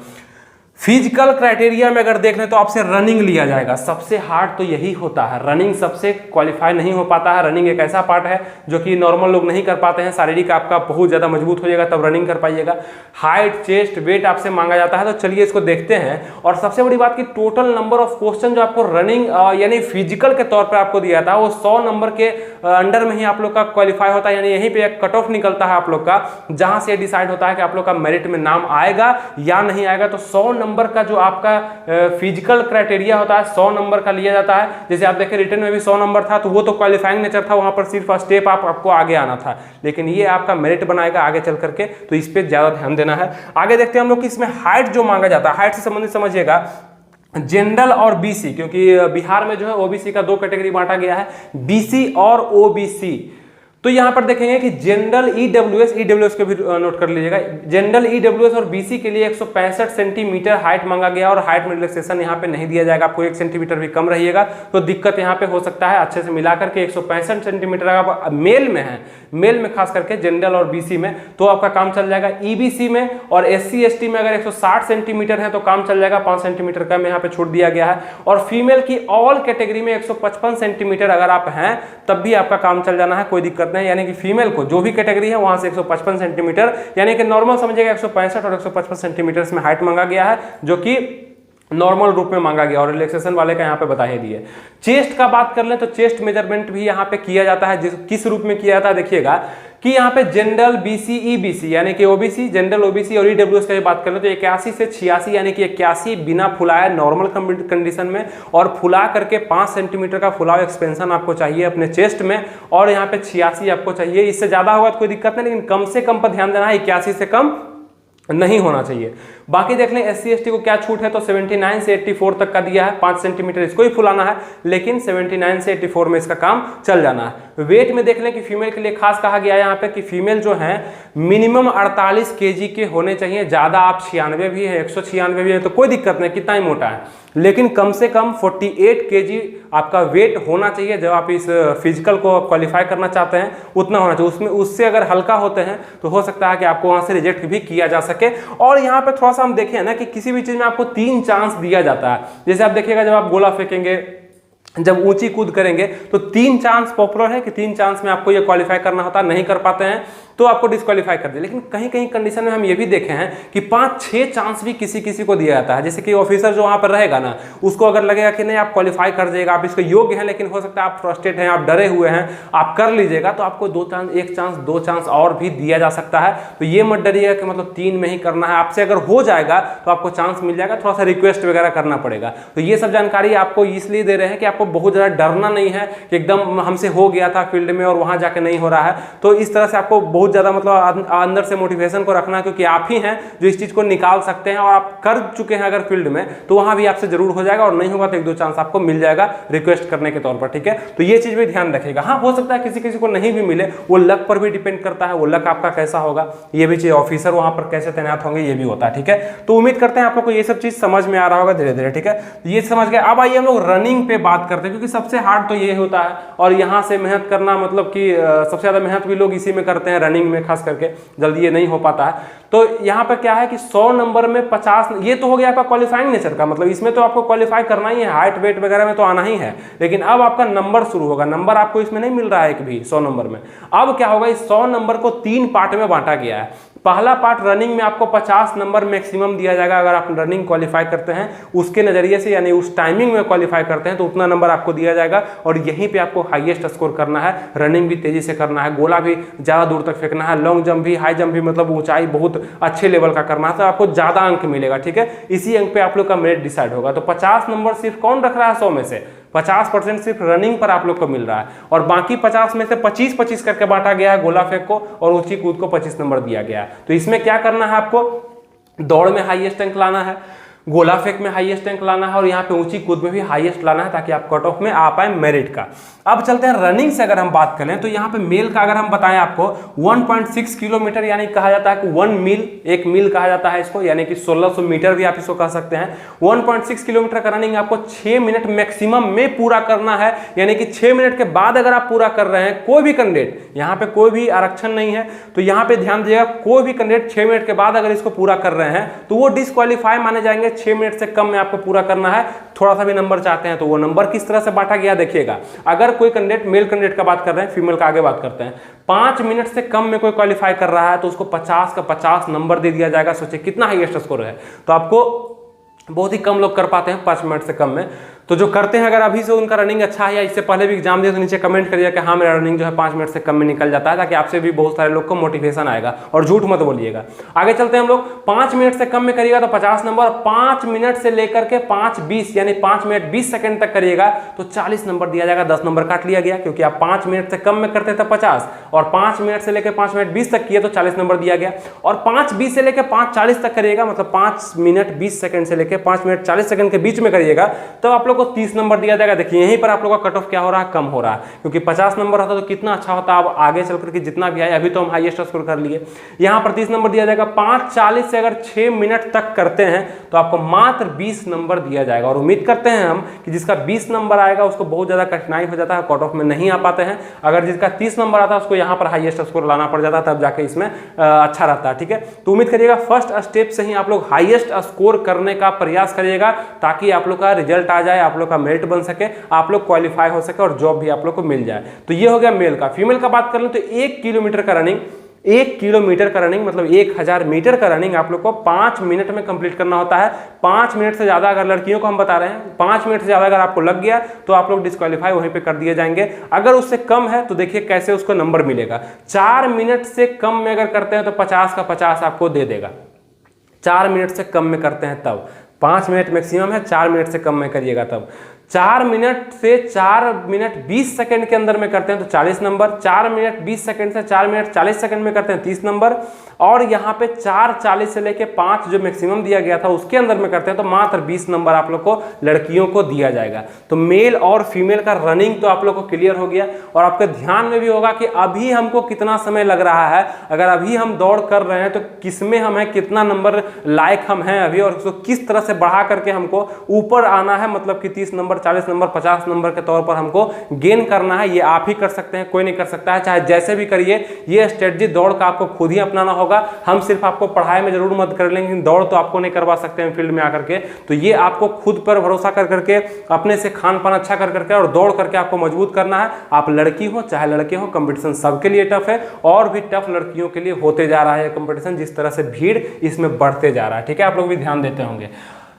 फिजिकल क्राइटेरिया में अगर देख लें तो आपसे रनिंग लिया जाएगा, सबसे हार्ड तो यही होता है, रनिंग सबसे क्वालिफाई नहीं हो पाता है। रनिंग एक ऐसा पार्ट है जो कि नॉर्मल लोग नहीं कर पाते हैं, शारीरिक आपका बहुत ज्यादा मजबूत हो जाएगा तब रनिंग कर पाइएगा। हाइट, चेस्ट, वेट आपसे मांगा जाता है, तो चलिए इसको देखते हैं। और सबसे बड़ी बात कि टोटल नंबर ऑफ क्वेश्चन जो आपको रनिंग यानी फिजिकल के तौर पर आपको दिया था, वो 100 नंबर के अंडर में ही आप लोग का क्वालिफाई होता है, यानी यहीं पे एक कट ऑफ निकलता है आप लोग का, जहां से डिसाइड होता है कि आप लोग का मेरिट में नाम आएगा या नहीं आएगा। तो 100 नंबर का जो आपका फिजिकल क्राइटेरिया होता है 100 नंबर का लिया जाता है। जैसे आप देखें रिटन में भी 100 नंबर था, तो वो तो क्वालिफाइंग नेचर था, वहां पर सिर्फ स्टेप आपको आगे आना था, लेकिन ये आपका मेरिट बनाएगा आगे चल करके, तो इस पे ज्यादा ध्यान देना है। आगे देखते हैं हम लोग कि इसमें हाइट जो मांगा जाता है, हाइट से संबंधित समझिएगा, जनरल और बीसी, क्योंकि बिहार में जो है ओबीसी का 2 कैटेगरी बांटा गया है, बीसी और ओबीसी। तो यहां पर देखेंगे कि जनरल ईडब्ल्यूएस को भी नोट कर लीजिएगा। जनरल ईडब्ल्यूएस और बीसी के लिए 165 सेंटीमीटर हाइट मांगा गया, और हाइट में रिलैक्सेशन यहां पे नहीं दिया जाएगा, आपको 1 सेंटीमीटर भी कम रहिएगा तो दिक्कत यहां पे हो सकता है। अच्छे से मिलाकर के 165 सेंटीमीटर आप मेल में है, मेल में खास करके जनरल और बीसी में, तो आपका काम चल जाएगा। ईबीसी में और एससी एसटी में अगर 160 सेंटीमीटर है तो काम चल जाएगा, 5 सेंटीमीटर कम यहाँ पे छूट दिया गया है। और फीमेल की ऑल कैटेगरी में 155 सेंटीमीटर अगर आप हैं तब भी आपका काम चल जाना है, कोई दिक्कत नहीं। यानी कि फीमेल को जो भी कैटेगरी है वहां से 155 सेंटीमीटर, यानी कि नॉर्मल समझिएगा 165 और 155 सेंटीमीटर में हाइट मांगा गया है, जो कि नॉर्मल रूप में मांगा गया, और रिलैक्सेशन वाले का यहाँ पे बता ही दिए। चेस्ट का बात कर लें तो चेस्ट मेजरमेंट भी यहाँ पे किया जाता है, किस रूप में किया जाता है देखिएगा कि यहाँ पे जनरल, बीसी, ईबीसी यानी कि ओबीसी, जनरल, ओबीसी और ईडब्ल्यूएस की बात करें तो 81 से 86 यानी कि 81 बिना फुलाया नॉर्मल कंडीशन में, और फुला करके 5 सेंटीमीटर का फुलाव एक्सपेंशन आपको चाहिए अपने चेस्ट में, और यहाँ पे 86 आपको चाहिए। इससे ज्यादा होगा तो कोई दिक्कत नहीं, लेकिन कम से कम पर ध्यान देना है, 81 से कम नहीं होना चाहिए। बाकी देख लें एससी एसटी को क्या छूट है, तो 79 से 84 तक का दिया है, 5 सेंटीमीटर इसको ही फुलाना है, लेकिन 79 से 84 में इसका काम चल जाना है। वेट में देख लें कि फीमेल के लिए खास कहा गया है यहाँ पे कि फीमेल जो है मिनिमम 48 केजी के होने चाहिए, ज्यादा आप 96 भी है, 196 भी है तो कोई दिक्कत नहीं, कितना ही मोटा है, लेकिन कम से कम 48 केजी आपका वेट होना चाहिए। जब आप इस फिजिकल को क्वालिफाई करना चाहते हैं उतना होना चाहिए, उसमें उससे अगर हल्का होते हैं तो हो सकता है कि आपको वहां से रिजेक्ट भी किया जा सके। और यहाँ पे थोड़ा सा हम देखें ना कि किसी भी चीज में आपको 3 चांस दिया जाता है। जैसे आप देखिएगा जब आप गोला फेंकेंगे, जब ऊंची कूद करेंगे तो 3 चांस पॉपुलर है कि 3 चांस में आपको ये क्वालिफाई करना होता है, नहीं कर पाते हैं तो आपको डिस्क्वालीफाई कर दिया। लेकिन कहीं कहीं कंडीशन में हम ये भी देखे हैं कि 5-6 चांस भी किसी किसी को दिया जाता है। जैसे कि ऑफिसर जो वहां पर रहेगा ना, उसको अगर लगेगा कि नहीं आप क्वालिफाई कर जाएगा, आप इसके योग्य हैं, लेकिन हो सकता है आप फ्रस्ट्रेट हैं, आप डरे हुए हैं, आप कर लीजिएगा, तो आपको 2 चांस, 1 चांस, 2 चांस और भी दिया जा सकता है। तो ये मत डरिएगा कि मतलब 3 में ही करना है, आपसे अगर हो जाएगा तो आपको चांस मिल जाएगा, थोड़ा सा रिक्वेस्ट वगैरह करना पड़ेगा। तो ये सब जानकारी आपको इसलिए दे रहे हैं कि आपको बहुत ज्यादा डरना नहीं है कि एकदम हमसे हो गया था फील्ड में और वहां जाके नहीं हो रहा है। तो इस तरह से आपको बहुत ज्यादा मतलब अंदर से मोटिवेशन को रखना है, क्योंकि आप ही हैं जो इस चीज को निकाल सकते हैं, और आप कर चुके हैं अगर फील्ड में तो वहां भी आपसे जरूर हो जाएगा, और नहीं होगा तो 1-2 चांस आपको मिल जाएगा रिक्वेस्ट करने के तौर पर, ठीक है। तो ये चीज भी ध्यान रखिएगा। हाँ, हो सकता है किसी किसी को नहीं भी मिले, वो लक पर भी डिपेंड करता है, वो लक आपका कैसा होगा ये भी चीज, ऑफिसर वहां पर कैसे तैनात होंगे ये भी होता है, ठीक है। तो उम्मीद करते हैं आप लोग को ये सब चीज समझ में आ रहा होगा धीरे धीरे, ठीक है। ये समझ गए। अब आइए हम लोग रनिंग पे बात करते हैं, क्योंकि सबसे हार्ड तो ये होता है, और यहाँ से मेहनत करना मतलब कि सबसे ज्यादा मेहनत भी लोग इसी में करते हैं, रनिंग में खास करके जल्दी ये नहीं हो पाता है। तो यहाँ पर क्या है कि 100 नंबर में 50, ये तो हो गया आपका क्वालिफाइंग नेचर का, मतलब इसमें तो आपको क्वालिफाई करना ही है, हाइट वेट वगैरह में तो आना ही है। लेकिन अब आपका नंबर शुरू होगा, नंबर आपको इसमें नहीं मिल रहा है एक भी 100 नंबर में। अब क्या होगा, इस 100 नंबर को 3 पार्ट में बांटा गया है। पहला पार्ट रनिंग में आपको 50 नंबर मैक्सिमम दिया जाएगा, अगर आप रनिंग क्वालिफाई करते हैं उसके नजरिए से, यानी उस टाइमिंग में क्वालिफाई करते हैं तो उतना नंबर आपको दिया जाएगा और यहीं पे आपको हाईएस्ट स्कोर करना है। रनिंग भी तेजी से करना है, गोला भी ज़्यादा दूर तक फेंकना है, लॉन्ग जंप भी, हाई जंप भी, मतलब ऊंचाई बहुत अच्छे लेवल का करना है, तो आपको ज़्यादा अंक मिलेगा। ठीक है, इसी अंक पे आप लोग का मेरिट डिसाइड होगा। तो 50 नंबर सिर्फ कौन रख रहा है 100 में से, 50% सिर्फ रनिंग पर आप लोग को मिल रहा है और बाकी 50 में से 25-25 करके बांटा गया है गोला फेंक को और ऊंची कूद को 25 नंबर दिया गया है। तो इसमें क्या करना है, आपको दौड़ में हाईएस्ट अंक लाना है, गोला फेंक में हाईएस्ट अंक लाना है और यहाँ पे ऊंची कूद में भी हाईएस्ट लाना है ताकि आप कट ऑफ में आ पाए मेरिट का। अब चलते हैं रनिंग से, अगर हम बात करें तो यहाँ पे मेल का अगर हम बताएं आपको 1.6 किलोमीटर, यानी कहा जाता है कि 1 मील, 1 मील कहा जाता है इसको, यानी कि 1600 मीटर भी आप इसको कह सकते हैं। 1.6 किलोमीटर का रनिंग आपको 6 मिनट मैक्सिमम में पूरा करना है, यानी कि 6 मिनट के बाद अगर आप पूरा कर रहे हैं, कोई भी कैंडिडेट, यहाँ पे कोई भी आरक्षण नहीं है, तो यहाँ पे ध्यान दीजिएगा, कोई भी कैंडिडेट 6 मिनट के बाद अगर इसको पूरा कर रहे हैं तो वो डिस्क्वालीफाई माने जाएंगे। 6 मिनट से कम में आपको पूरा करना है, थोड़ा सा भी नंबर चाहते हैं तो वो नंबर किस तरह से बांटा गया देखिएगा। अगर कोई कैंडिडेट, मेल कैंडिडेट का बात कर रहे हैं, फीमेल का आगे बात करते हैं, 5 मिनट से कम में कोई क्वालिफाई कर रहा है तो उसको 50 का 50 नंबर दे दिया जाएगा। सोचिए कितना हाईएस्ट स्कोर है, तो आपको बहुत ही कम लोग कर पाते हैं 5 मिनट से कम में। तो जो करते हैं, अगर अभी से उनका रनिंग अच्छा है या इससे पहले भी एग्जाम दिए तो नीचे कमेंट करिए कि हाँ मेरा रनिंग जो है 5 मिनट से कम में निकल जाता है, ताकि आपसे भी बहुत सारे लोग को मोटिवेशन आएगा। और झूठ मत बोलिएगा। आगे चलते हैं हम लोग, 5 मिनट से कम में करिएगा तो 50 नंबर, 5 मिनट से लेकर के 5:20 यानी 5 मिनट 20 सेकंड तक करिएगा तो 40 नंबर दिया जाएगा। 10 नंबर काट लिया गया क्योंकि आप 5 मिनट से कम में करते थे 50 और 5 मिनट से लेकर 5 मिनट 20 तक किए तो 40 नंबर दिया गया। और 5:20 से लेकर 5:40 तक करिएगा, मतलब 5 मिनट 20 सेकंड से लेकर 5 मिनट 40 सेकंड के बीच में करिएगा तो आप लोग को 30 नंबर दिया जाएगा। देखिए यहीं पर आप लोगों का कट ऑफ क्या हो रहा है, कम हो रहा है, क्योंकि 50 नंबर होता तो कितना अच्छा होता। अब आगे चल करके जितना भी आए, अभी तो हम हाईएस्ट स्कोर कर लिए, यहाँ पर 30 नंबर दिया जाएगा। 5:40 से अगर 6 मिनट तक करते हैं तो आपको मात्र 20 नंबर दिया जाएगा। और उम्मीद करते हैं हम कि जिसका 20 नंबर आएगा उसको बहुत ज्यादा कठिनाई हो जाता है, कट ऑफ में नहीं आ पाते हैं। अगर जिसका 30 नंबर आता है उसको यहाँ पर हाईएस्ट स्कोर लाना पड़ जाता है, तब जाके इसमें अच्छा रहता है। ठीक है, तो उम्मीद करिएगा फर्स्ट स्टेप से ही आप लोग हाईएस्ट स्कोर करने का प्रयास करिएगा ताकि आप लोग का रिजल्ट आ जाए, आप लोग का मेरिट बन सके, आप लोग क्वालिफाई हो सके और जॉब भी आप लोग को मिल जाए। तो ये हो गया मेल का। फीमेल का बात कर लें तो 1 किलोमीटर का रनिंग, 1 किलोमीटर का रनिंग मतलब 1000 मीटर का रनिंग आप लोग को 5 मिनट में कंप्लीट करना होता है। 5 मिनट से ज्यादा अगर लड़कियों को हम बता रहे हैं, 5 मिनट से ज्यादा अगर आपको लग गया तो आप लोग डिस्क्वालीफाई वहीं पे कर दिए जाएंगे। अगर उससे कम है तो देखिए कैसे उसको नंबर मिलेगा। 4 मिनट से कम में अगर करते हैं तो 50 का 50 आपको दे देगा। 4 मिनट से कम में करते हैं तब, 5 मिनट मैक्सिमम है, 4 मिनट से कम में करिएगा तब। 4 मिनट से 4 मिनट 20 सेकंड के अंदर में करते हैं तो 40 नंबर। 4 मिनट 20 सेकंड से 4 मिनट 40 सेकंड में करते हैं 30 नंबर। और यहाँ पे 4:40 से लेके 5 जो मैक्सिमम दिया गया था उसके अंदर में करते हैं तो मात्र 20 नंबर आप लोग को लड़कियों को दिया जाएगा। तो मेल और फीमेल का रनिंग तो आप लोग को क्लियर हो गया और आपके ध्यान में भी होगा कि अभी हमको कितना समय लग रहा है। अगर अभी हम दौड़ कर रहे हैं तो किसमें हम हैं, कितना नंबर लायक हम हैं अभी, और उसको किस तरह से बढ़ा करके हमको ऊपर आना है, मतलब कि 30 नंबर, 40 नंबर, 50 नंबर के तौर पर हमको गेन करना है। ये आप ही कर सकते हैं, कोई नहीं कर सकता है, चाहे जैसे भी करिए। ये स्ट्रेटजी दौड़ का आपको खुद ही अपनाना होगा। हम सिर्फ आपको पढ़ाई में जरूर मदद कर लेंगे, दौड़ तो आपको नहीं करवा सकते हैं फील्ड में आकर के। तो ये आपको खुद पर भरोसा कर करके, अपने से खान पान अच्छा कर करके और दौड़ करके आपको मजबूत करना है। आप लड़की हो चाहे लड़के हो, कंपटीशन सबके लिए टफ है और भी टफ लड़कियों के लिए होते जा रहा है कंपटीशन, जिस तरह से भीड़ इसमें बढ़ते जा रहा है। ठीक है, आप लोग भी ध्यान देते होंगे।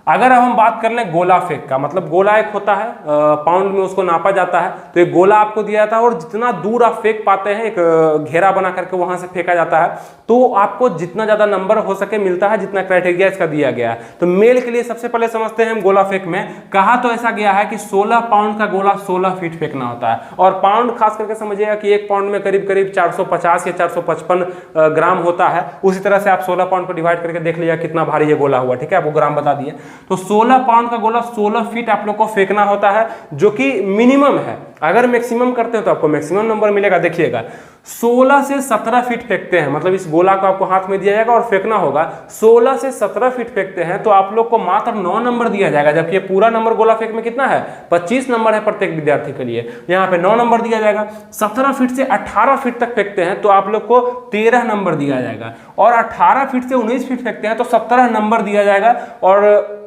अगर अब हम बात कर लें गोला फेंक का, मतलब गोला एक होता है, पाउंड में उसको नापा जाता है। तो एक गोला आपको दिया जाता है और जितना दूर आप फेंक पाते हैं, एक घेरा बना करके वहां से फेंका जाता है, तो आपको जितना ज्यादा नंबर हो सके मिलता है, जितना क्राइटेरिया इसका दिया गया है। तो मेल के लिए सबसे पहले समझते हैं हम गोला फेंक में। कहा तो ऐसा गया है कि 16 पाउंड का गोला 16 फीट फेंकना होता है। और पाउंड खास करके समझिएगा कि 1 पाउंड में करीब करीब 450 या 455 ग्राम होता है। उसी तरह से आप 16 पाउंड को डिवाइड करके देख लीजिए कितना भारी ये गोला हुआ। ठीक है, आपको ग्राम बता दिए। तो 16 पाउंड का गोला 16 फीट आप लोग को फेंकना होता है, जो कि मिनिमम है। अगर मैक्सिमम करते हैं तो आपको मैक्सिमम नंबर मिलेगा। देखिएगा 16 से 17 फीट फेंकते हैं, मतलब इस गोला को आपको हाथ में दिया जाएगा और फेंकना होगा, 16 से 17 फीट फेंकते हैं तो आप लोग को मात्र 9 नंबर दिया जाएगा, जबकि ये पूरा नंबर गोला फेंक में कितना है 25 नंबर है प्रत्येक विद्यार्थी के लिए, यहाँ पे 9 नंबर दिया जाएगा। 17 फीट से 18 फीट तक फेंकते हैं तो आप लोग को 13 नंबर दिया जाएगा, और 18 फीट से 19 फीट फेंकते हैं तो 17 नंबर दिया जाएगा। और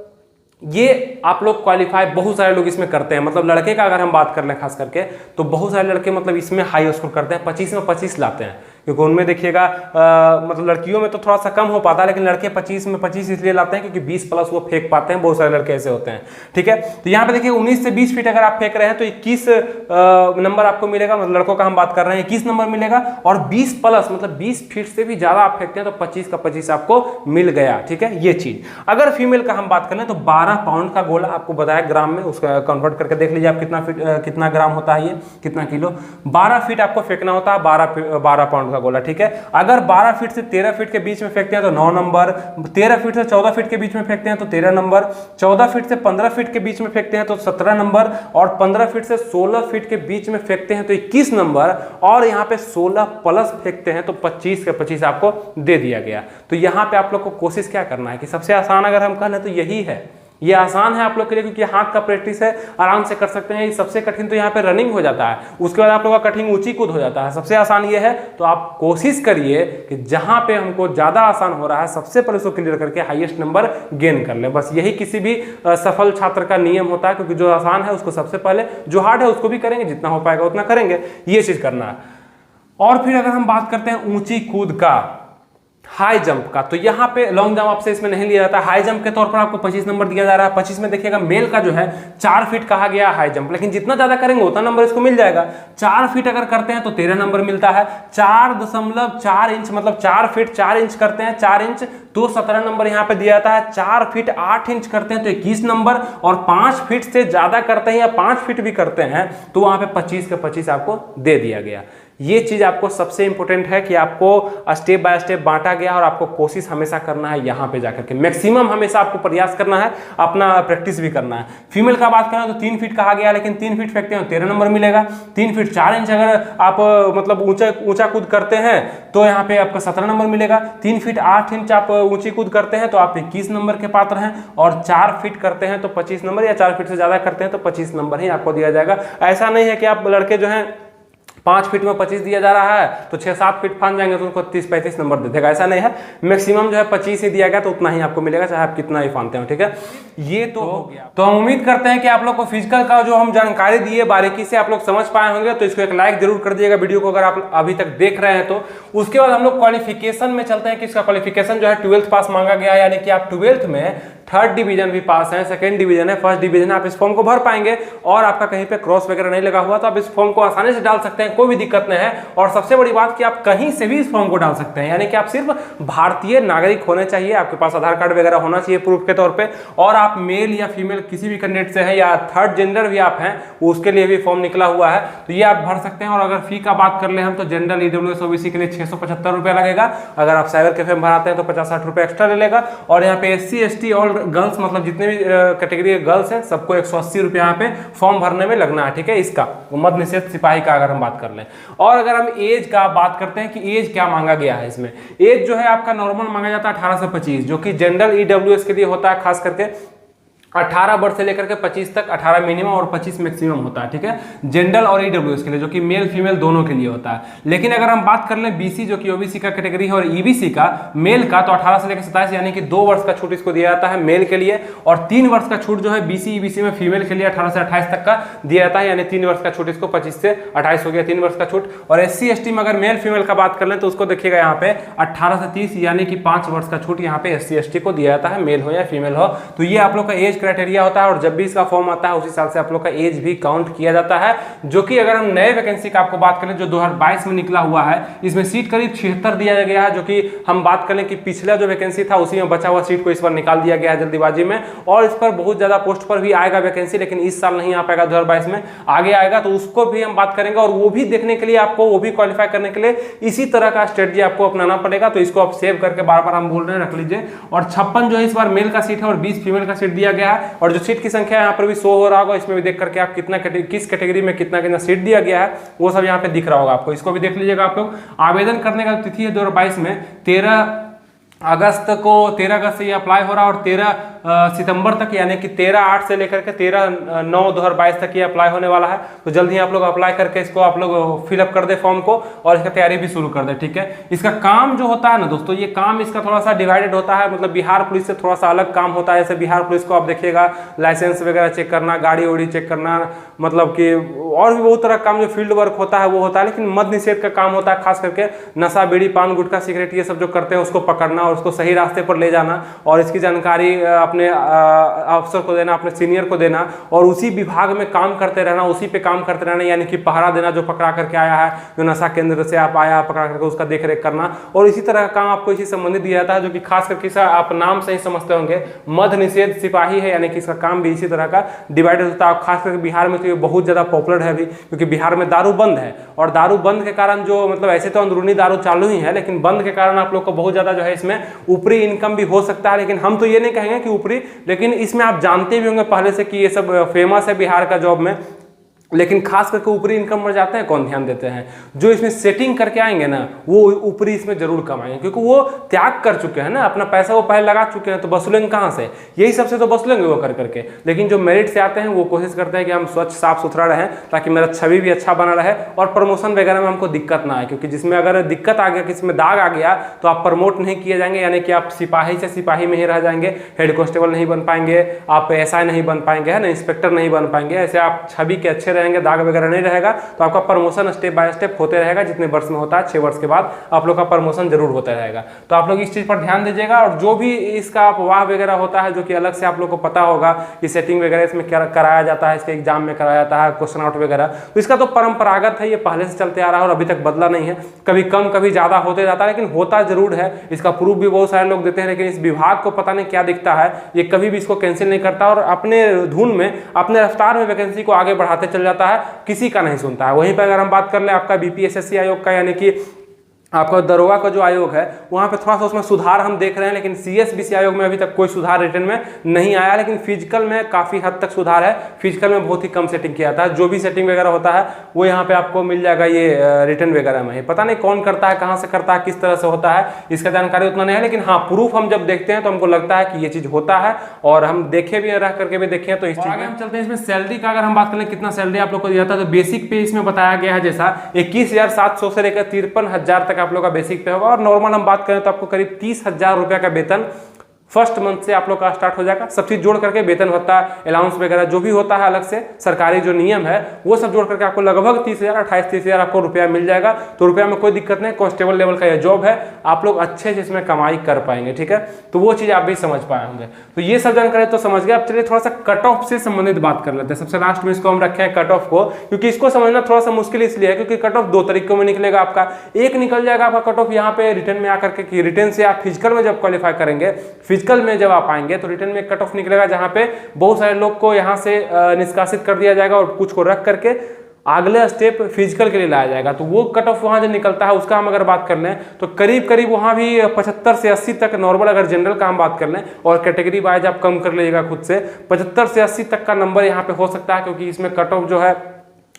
ये आप लोग क्वालिफाई बहुत सारे लोग इसमें करते हैं, मतलब लड़के का अगर हम बात कर लें खास करके तो बहुत सारे लड़के मतलब इसमें हाई स्कोर करते हैं, 25 में 25 लाते हैं, क्योंकि उनमें देखिएगा मतलब लड़कियों में तो थोड़ा सा कम हो पाता है, लेकिन लड़के 25 में 25 इसलिए लाते हैं क्योंकि 20 प्लस वो फेंक पाते हैं, बहुत सारे लड़के ऐसे होते हैं। ठीक है, तो यहाँ पे देखिए 19 से 20 फीट अगर आप फेंक रहे हैं तो 21 नंबर आपको मिलेगा, मतलब लड़कों का हम बात कर रहे हैं 21 नंबर मिलेगा, और 20 प्लस मतलब 20 फीट से भी ज्यादा आप फेंकते हैं तो 25 का 25 आपको मिल गया। ठीक है, ये चीज। अगर फीमेल का हम बात करें तो 12 पाउंड का गोला आपको बताया ग्राम में, उसका कन्वर्ट करके देख लीजिए आप कितना फीट कितना ग्राम होता है, ये कितना किलो, 12 फीट आपको फेंकना होता है, 12 पाउंड का गोला। ठीक है, अगर 12 फीट से 13 फीट के बीच में फेंकते हैं तो 9 नंबर, 13 फीट से 14 फीट के बीच में फेंकते हैं तो 13 नंबर, 14 फीट से 15 फीट के बीच में फेंकते हैं तो 17 नंबर, और 15 फीट से 16 फीट के बीच में फेंकते हैं तो 21 नंबर, और यहाँ पे 16 प्लस फेंकते हैं तो 25 के 25 आपको दे दिया गया। तो यहाँ पे आप लोग को कोशिश क्या करना है कि सबसे आसान अगर हम कह लें तो यही है, ये आसान है आप लोग के लिए क्योंकि हाथ का प्रैक्टिस है, आराम से कर सकते हैं। सबसे कठिन तो यहाँ पे रनिंग हो जाता है, उसके बाद आप लोग का कठिन ऊंची कूद हो जाता है। सबसे आसान ये है, तो आप कोशिश करिए कि जहां पे हमको ज्यादा आसान हो रहा है सबसे पहले उसको क्लियर करके हाईएस्ट नंबर गेन कर ले। बस यही किसी भी सफल छात्र का नियम होता है, क्योंकि जो आसान है उसको सबसे पहले, जो हार्ड है उसको भी करेंगे, जितना हो पाएगा उतना करेंगे, ये चीज करना है। और फिर अगर हम बात करते हैं ऊंची कूद का, हाई जंप का, तो यहाँ पे लॉन्ग जंप आपसे इसमें नहीं लिया जाता। हाई जंप के तौर पर आपको 25 नंबर दिया जा रहा है। 25 में देखिएगा मेल का जो है 4 फीट कहा गया हाई जंप, लेकिन जितना ज्यादा करेंगे उतना नंबर इसको मिल जाएगा। 4 फीट अगर करते हैं तो 13 नंबर मिलता है। 4.4 इंच मतलब 4 फीट 4 इंच करते हैं, 4 इंच तो 17 नंबर यहाँ पे दिया जाता है। 4 फीट 8 इंच करते हैं तो 21 नंबर, और 5 फीट से ज्यादा करते हैं या 5 फीट भी करते हैं तो वहां पे 25 के 25 आपको दे दिया गया। ये चीज आपको सबसे इंपॉर्टेंट है कि आपको स्टेप बाय स्टेप बांटा गया, और आपको कोशिश हमेशा करना है यहाँ पे जाकर के मैक्सिमम हमेशा आपको प्रयास करना है, अपना प्रैक्टिस भी करना है। फीमेल का बात करें तो 3 फीट कहा गया, लेकिन 3 फीट फेंकते हैं 13 नंबर मिलेगा। 3 फीट 4 इंच अगर आप मतलब ऊंचा कूद करते हैं तो यहाँ पे आपका 17 नंबर मिलेगा। 3 फीट 8 इंच आप ऊंची कूद करते हैं तो आप 21 नंबर के पात्र हैं, और 4 फीट करते हैं तो 25 नंबर, या 4 फीट से ज्यादा करते हैं तो 25 नंबर ही आपको दिया जाएगा। ऐसा नहीं है कि आप लड़के जो हैं 5 फीट में 25 दिया जा रहा है तो 6-7 फीट फान जाएंगे तो उनको 30-35 नंबर दे देगा, ऐसा नहीं है। मैक्सिमम जो है 25 ही दिया गया तो उतना ही आपको मिलेगा, चाहे आप कितना ही फानते हो। ठीक है, ये तो हो गया। तो हम उम्मीद करते हैं कि आप लोग को फिजिकल का जो हम जानकारी दिए बारीकी से आप लोग समझ पाए होंगे, तो इसको एक लाइक जरूर कर दिएगा वीडियो को अगर आप अभी तक देख रहे हैं तो। उसके बाद हम लोग क्वालिफिकेशन में चलते हैं कि इसका क्वालिफिकेशन जो है 12th पास मांगा गया, यानी कि आप 12th में 3rd डिवीजन भी पास है, 2nd डिवीजन है, 1st डिवीजन है, आप इस फॉर्म को भर पाएंगे, और आपका कहीं पे क्रॉस वगैरह नहीं लगा हुआ तो आप इस फॉर्म को आसानी से डाल सकते हैं, कोई भी दिक्कत नहीं है। और सबसे बड़ी बात कि आप कहीं से भी इस फॉर्म को डाल सकते हैं, यानी कि आप सिर्फ भारतीय नागरिक होने चाहिए, आपके पास आधार कार्ड वगैरह होना चाहिए प्रूफ के तौर पे, और आप मेल या फीमेल किसी भी कैंडिडेट से हैं, या 3rd जेंडर भी आप हैं, उसके लिए भी फॉर्म निकला हुआ है, तो ये आप भर सकते हैं। और अगर फी का बात कर ले हम तो जनरल ईडब्ल्यूएस ओबीसी के लिए 675 रुपया लगेगा, अगर आप साइबर कैफे में भराते हैं तो 50-60 रुपये एक्स्ट्रा ले लेगा, और यहाँ पे SC ST और गर्ल्स मतलब जितने भी कैटेगरी के गर्ल्स हैं सबको 180 रुपये यहाँ पे फॉर्म भरने में लगना है। ठीक है, इसका मद्य निषेध सिपाही का अगर हम बात कर लें। और अगर हम एज का बात करते हैं कि एज क्या मांगा गया है, इसमें एज जो है आपका नॉर्मल मांगा जाता है 18 से 25, जो कि जनरल ईडब्ल्यूएस के लिए होता है, खास करके 18 वर्ष से लेकर के 25 तक 18 मिनिमम और 25 मैक्सिमम होता है। ठीक है, जनरल और ईडब्ल्यूएस के लिए, जो कि मेल फीमेल दोनों के लिए होता है। लेकिन अगर हम बात कर लें बीसी जो कि ओबीसी का कैटेगरी है और ईबीसी का मेल का, तो 18 से लेकर 27 यानी कि 2 वर्ष का छूट इसको दिया जाता है मेल के लिए, और 3 वर्ष का छूट जो है बीसी ईबीसी में फीमेल के लिए 18 से 28 तक का दिया जाता है, यानी 3 वर्ष का छूट इसको 25 से 28 हो गया 3 वर्ष का छूट। और SC ST में अगर मेल फीमेल का बात कर लें तो उसको देखिएगा यहाँ पे 18 से 30 यानी कि 5 वर्ष का छूट यहाँ पे SC ST को दिया जाता है, मेल हो या फीमेल हो। तो ये आप लोग का एज क्राइटेरिया होता है, और जब भी इसका फॉर्म आता है उसी साल से आप लोग का एज भी काउंट किया जाता है। जो कि अगर हम नए वैकेंसी का आपको बात करें जो 2022 में निकला हुआ है, इसमें सीट करीब 76 दिया गया है, जो कि हम बात करें कि पिछला जो वैकेंसी था उसी में बचा हुआ सीट को इस बार निकाल दिया गया है जल्दीबाजी में, और इस पर बहुत ज्यादा पोस्ट पर भी आएगा वैकेंसी, लेकिन इस साल नहीं आ पाएगा, 2022 में आगे आएगा, तो उसको भी हम बात करेंगे। और वो भी देखने के लिए आपको, वो भी क्वालिफाई करने के लिए इसी तरह का स्ट्रेटजी आपको अपनाना पड़ेगा, तो इसको आप सेव करके बार बार हम बोल रहे हैं रख लीजिए। और 56 जो है इस बार मेल का सीट है और 20 फीमेल का सीट दिया गया है। है और जो सीट की संख्या यहाँ पर भी शो हो रहा होगा, इसमें भी देख करके आप किस कैटेगरी में कितना कितना सीट दिया गया है वो सब यहाँ पे दिख रहा होगा आपको। इसको भी देख लीजिएगा आप लोग। आवेदन करने का तिथि है 2022 में 13 अगस्त से ये अप्लाई हो रहा है और 13 सितंबर तक, यानी कि 13/8 से लेकर के 13/9/2022 तक ये अप्लाई होने वाला है। तो जल्द ही आप लोग अप्लाई करके इसको आप लोग फिलअप कर दे फॉर्म को और इसका तैयारी भी शुरू कर दे, ठीक है। इसका काम जो होता है ना दोस्तों, ये काम इसका थोड़ा सा डिवाइडेड होता है, मतलब बिहार पुलिस से थोड़ा सा अलग काम होता है। जैसे बिहार पुलिस को आप देखिएगा लाइसेंस वगैरह चेक करना, गाड़ी उड़ी चेक करना, मतलब कि और भी बहुत तरह का काम जो फील्ड वर्क होता है वो होता है। लेकिन मद्य निषेध का काम होता है, खास करके नशा, बीड़ी, पान, गुटखा, सिगरेट ये सब जो करते हैं उसको पकड़ना और उसको सही रास्ते पर ले जाना और इसकी जानकारी अपने अफसर को देना, अपने सीनियर को देना और उसी विभाग में काम करते रहना, उसी पे काम करते रहना, यानी कि पहरा देना। जो पकड़ा करके आया है, जो नशा केंद्र से आप आया पकड़ा करके, उसका देख रेख करना और इसी तरह का काम आपको इसी संबंधित दिया जाता है, जो कि खास करके आप नाम से ही समझते होंगे मद्य निषेध सिपाही है, यानी कि इसका काम भी इसी तरह का डिवाइडेड होता है। खास करके बिहार में तो ये बहुत ज़्यादा पॉपुलर है अभी, क्योंकि बिहार में दारू बंद है और दारू बंद के कारण जो मतलब ऐसे तो अंदरूनी दारू चालू ही है, लेकिन बंद के कारण आप लोग को बहुत ज़्यादा जो है इसमें ऊपरी इनकम भी हो सकता है। लेकिन हम तो ये नहीं कहेंगे कि ऊपरी, लेकिन इसमें आप जानते भी होंगे पहले से कि ये सब फेमस है बिहार का जॉब में। लेकिन खास करके ऊपरी इनकम पर जाते हैं कौन ध्यान देते हैं? जो इसमें सेटिंग करके आएंगे ना वो ऊपरी इसमें जरूर कमाएंगे, क्योंकि वो त्याग कर चुके हैं ना, अपना पैसा वो पहले लगा चुके हैं, तो वसूलेंगे कहाँ से? यही सबसे तो वसूलेंगे वो कर करके। लेकिन जो मेरिट से आते हैं वो कोशिश करते हैं कि हम स्वच्छ साफ सुथरा रहें ताकि मेरा छवि भी अच्छा बना रहे और प्रमोशन वगैरह में हमको दिक्कत ना आए, क्योंकि जिसमें अगर दिक्कत आ गया, किसी में दाग आ गया तो आप प्रमोट नहीं किए जाएंगे, यानी कि आप सिपाही से सिपाही में ही रह जाएंगे, हेड कांस्टेबल नहीं बन पाएंगे, आप एसआई नहीं बन पाएंगे, है ना, इंस्पेक्टर नहीं बन पाएंगे। ऐसे आप छवि के अच्छे रहेंगे, दाग वगैरह नहीं रहेगा तो आपका प्रमोशन स्टेप बाय स्टेप होते रहेगा। जितने वर्ष में होता है 6 वर्ष के बाद आप लोग का प्रमोशन जरूर होता रहेगा। तो आप लोग इस चीज पर ध्यान दीजिएगा। और जो भी इसका वाह वगैरह होता है, जो कि अलग से आप लोग को पता होगा कि सेटिंग वगैरह इसमें कराया जाता है, इसके एग्जाम में कराया जाता है, क्वेश्चन आउट वगैरह, तो इसका तो परंपरागत है, ये पहले से चलते आ रहा है और अभी तक बदला नहीं है। कभी कम कभी ज्यादा होते जाता है, लेकिन होता जरूर है। इसका प्रूफ भी बहुत सारे लोग देते हैं, लेकिन इस विभाग को पता नहीं क्या दिखता है, ये कभी भी इसको कैंसिल नहीं करता और अपने धुन में, अपने रफ्तार में वैकेंसी को आगे बढ़ाते चल जाता है, किसी का नहीं सुनता है। वहीं पर अगर हम बात कर लें आपका बीपीएसएससी आयोग का, यानी कि आपका दरोगा का जो आयोग है, वहाँ पे थोड़ा सा उसमें सुधार हम देख रहे हैं, लेकिन सीएसबीसी आयोग में अभी तक कोई सुधार रिटर्न में नहीं आया। लेकिन फिजिकल में काफ़ी हद तक सुधार है, फिजिकल में बहुत ही कम सेटिंग किया जाता है। जो भी सेटिंग वगैरह होता है वो यहाँ पे आपको मिल जाएगा ये रिटर्न वगैरह में। पता नहीं कौन करता है, कहाँ से करता है, किस तरह से होता है, इसका जानकारी उतना नहीं है। लेकिन हाँ, प्रूफ हम जब देखते हैं तो हमको लगता है कि ये चीज़ होता है और हम देखे भी रह करके भी देखे हैं। तो इस चीज़ में हम चलते हैं। इसमें सैलरी का अगर हम बात करें कितना सैलरी आप लोग को दिया जाता है, तो बेसिक पे इसमें बताया गया है जैसा 21,700 से लेकर 53,000 तक आप लोग का बेसिक पे होगा। और नॉर्मल हम बात करें तो आपको करीब 30,000 रुपए का वेतन फर्स्ट मंथ से आप लोग का स्टार्ट हो जाएगा। सब चीज जोड़ करके वेतन होता है, अलाउंस वगैरह जो भी होता है अलग से सरकारी जो नियम है वो सब जोड़ करके आपको लगभग 30,000 28-30,000 आपको रुपया मिल जाएगा। तो रुपया में कोई दिक्कत नहीं, कांस्टेबल लेवल का ये जॉब है, आप लोग अच्छे से इसमें कमाई कर पाएंगे, ठीक है। तो वो चीज आप भी समझ पाए होंगे। तो ये सब जानकारी तो समझ गए। अब चलिए थोड़ा सा कट ऑफ से संबंधित बात कर लेते हैं। सबसे लास्ट में इसको हम रखे हैं कट ऑफ को, क्योंकि इसको समझना थोड़ा सा मुश्किल इसलिए है क्योंकि कट ऑफ 2 तरीकों में निकलेगा आपका। एक निकल जाएगा आपका कट ऑफ यहाँ पे रिटर्न में आकर के, रिटर्न से आप फिजिकल में जब क्वालिफाई करेंगे, फिजिकल में जब आप आएंगे तो रिटर्न में कट ऑफ निकलेगा, जहां पे बहुत सारे लोग को यहां से निष्कासित कर दिया जाएगा और कुछ को रख करके अगले स्टेप फिजिकल के लिए लाया जाएगा। तो वो कट ऑफ वहां जो निकलता है उसका हम अगर बात कर लें तो करीब करीब वहां भी 75 से 80 तक नॉर्मल, अगर जनरल का हम बात कर लें और कैटेगरी वाइज आप कम कर लीजिएगा खुद से, 75 से 80 तक का नंबर यहाँ पे हो सकता है। क्योंकि इसमें कट ऑफ जो है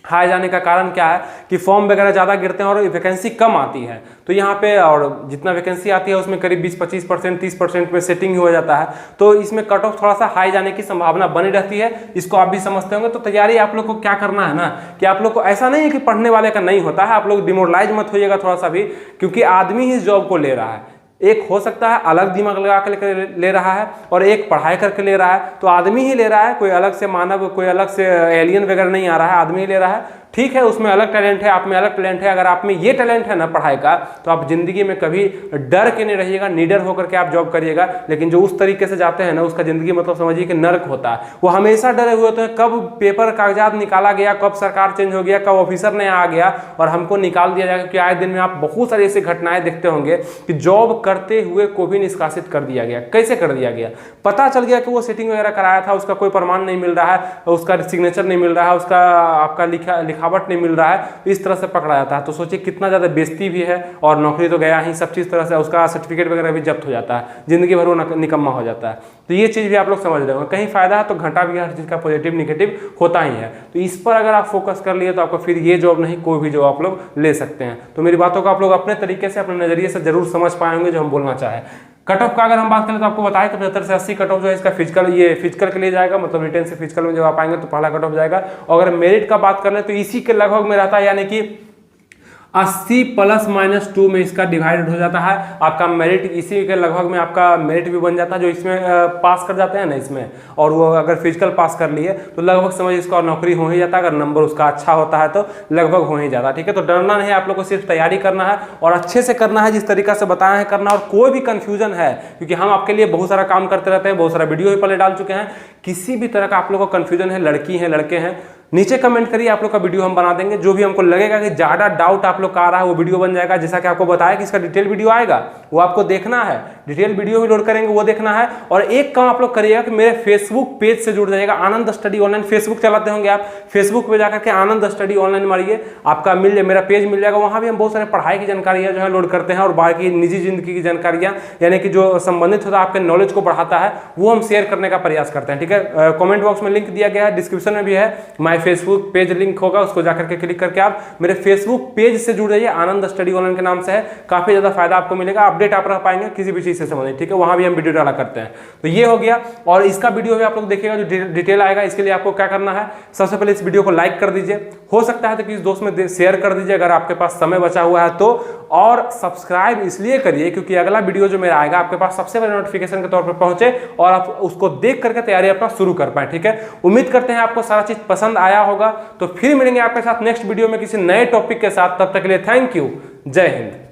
हाई जाने का कारण क्या है कि फॉर्म वगैरह ज़्यादा गिरते हैं और वैकेंसी कम आती है। तो यहाँ पे और जितना वैकेंसी आती है उसमें करीब 20-25% 30% में सेटिंग हो जाता है। तो इसमें कट ऑफ थोड़ा सा हाई जाने की संभावना बनी रहती है, इसको आप भी समझते होंगे। तो तैयारी आप लोग को क्या करना है ना, कि आप लोग को ऐसा नहीं है कि पढ़ने वाले का नहीं होता है, आप लोग डिमोरलाइज मत होइएगा थोड़ा सा भी, क्योंकि आदमी ही इस जॉब को ले रहा है। एक हो सकता है अलग दिमाग लगा कर ले रहा है और एक पढ़ाई करके ले रहा है। तो आदमी ही ले रहा है, कोई अलग से मानव, कोई अलग से एलियन वगैरह नहीं आ रहा है, आदमी ही ले रहा है। ठीक है, उसमें अलग टैलेंट है, आप में अलग टैलेंट है। अगर आप में ये टैलेंट है ना पढ़ाई का, तो आप जिंदगी में कभी डर के नहीं रहिएगा, निडर होकर के आप जॉब करिएगा। लेकिन जो उस तरीके से जाते हैं ना, उसका जिंदगी मतलब समझिए कि नर्क होता है। वो हमेशा डरे हुए होते हैं कब पेपर कागजात निकाला गया, कब सरकार चेंज हो गया, कब ऑफिसर नया आ गया और हमको निकाल दिया जाएगा। क्योंकि आए दिन में आप बहुत सारी ऐसी घटनाएं देखते होंगे कि जॉब करते हुए को भी निष्कासित कर दिया गया। कैसे कर दिया गया? पता चल गया कि वो सेटिंग वगैरह कराया था, उसका कोई प्रमाण नहीं मिल रहा है, उसका सिग्नेचर नहीं मिल रहा है, उसका आपका लिखा लिखावट नहीं मिल रहा है तो इस तरह से पकड़ा जाता है। तो सोचिए कितना ज़्यादा बेइज्जती भी है और नौकरी तो गया ही, सब चीज़ तरह से उसका सर्टिफिकेट वगैरह भी जब्त हो जाता है, जिंदगी भर वो निकम्मा हो जाता है। तो ये चीज़ भी आप लोग समझ रहे होंगे, कहीं फायदा है तो घाटा भी, हर चीज़ का पॉजिटिव निगेटिव होता ही है। तो इस पर अगर आप फोकस कर लिए तो आपको फिर ये जॉब नहीं कोई भी जॉब आप लोग ले सकते हैं। तो मेरी बातों को आप लोग अपने तरीके से, अपने नजरिए से जरूर समझ पाएंगे जो हम बोलना चाहें। कट ऑफ का अगर हम बात करें तो आपको बताया कि 75 से 80 कट ऑफ जो है इसका फिजिकल के लिए जाएगा, मतलब रिटेन से फिजिकल में जब आप आएंगे तो पहला कट ऑफ जाएगा। और अगर मेरिट का बात कर ले तो इसी के लगभग में रहता है, यानी कि 80 +-2 में इसका डिवाइडेड हो जाता है। आपका मेरिट इसी के लगभग में आपका मेरिट भी बन जाता है, जो इसमें पास कर जाते हैं ना इसमें, और वो अगर फिजिकल पास कर लिए तो लगभग समझ इसका नौकरी हो ही जाता है। अगर नंबर उसका अच्छा होता है तो लगभग हो ही जाता है। ठीक है, तो डरना नहीं, आप लोग को सिर्फ तैयारी करना है और अच्छे से करना है, जिस तरीका से बताया है करना। और कोई भी कंफ्यूजन है, क्योंकि हम आपके लिए बहुत सारा काम करते रहते हैं, बहुत सारा वीडियो भी पहले डाल चुके हैं, किसी भी तरह का आप लोग को कंफ्यूजन है, लड़की है लड़के हैं, नीचे कमेंट करिए, आप लोग का वीडियो हम बना देंगे। जो भी हमको लगेगा कि ज़्यादा डाउट आप लोग का आ रहा है वो वीडियो बन जाएगा। जैसा कि आपको बताया कि इसका डिटेल वीडियो आएगा, वो आपको देखना है, डिटेल वीडियो भी लोड करेंगे, वो देखना है। और एक काम आप लोग करिएगा कि मेरे फेसबुक पेज से जुड़ जाइएगा, आनंद स्टडी ऑनलाइन। फेसबुक चलाते होंगे आप, फेसबुक पे जाकर के आनंद स्टडी ऑनलाइन मारिए, आपका मेरा पेज मिल जाएगा। वहाँ भी हम बहुत सारे पढ़ाई की जानकारियाँ जो है लोड करते हैं, और बाकी निजी जिंदगी की जानकारियाँ, यानी कि जो संबंधित होता है आपके नॉलेज को बढ़ाता है, वो हम शेयर करने का प्रयास करते हैं। ठीक है, कॉमेंट बॉक्स में लिंक दिया गया है, डिस्क्रिप्शन में भी है, माई फेसबुक पेज लिंक होगा, उसको जाकर के क्लिक करके आप मेरे फेसबुक पेज से जुड़ जाइए, आनंद स्टडी ऑनलाइन के नाम से है। काफी ज्यादा फायदा आपको मिलेगा, अपडेट आप रह पाएंगे किसी भी चीज से संबंधित। ठीक है, वहां भी हम वीडियो डाला करते हैं। तो ये हो गया, और इसका वीडियो भी आप लोग देखिएगा जो डिटेल आएगा। इसके लिए आपको क्या करना है, सबसे पहले इस वीडियो को लाइक कर दीजिए, हो सकता है तो किसी दोस्त में शेयर कर दीजिए अगर आपके पास समय बचा हुआ है तो, और सब्सक्राइब इसलिए करिए क्योंकि अगला वीडियो जो मेरा आएगा आपके पास सबसे पहले नोटिफिकेशन के तौर पर पहुंचे और आप उसको देख करके तैयारी अपना शुरू कर पाए। ठीक है, उम्मीद करते हैं आपको सारा चीज पसंद आया होगा। तो फिर मिलेंगे आपके साथ नेक्स्ट वीडियो में किसी नए टॉपिक के साथ, तब तक के लिए थैंक यू, जय हिंद।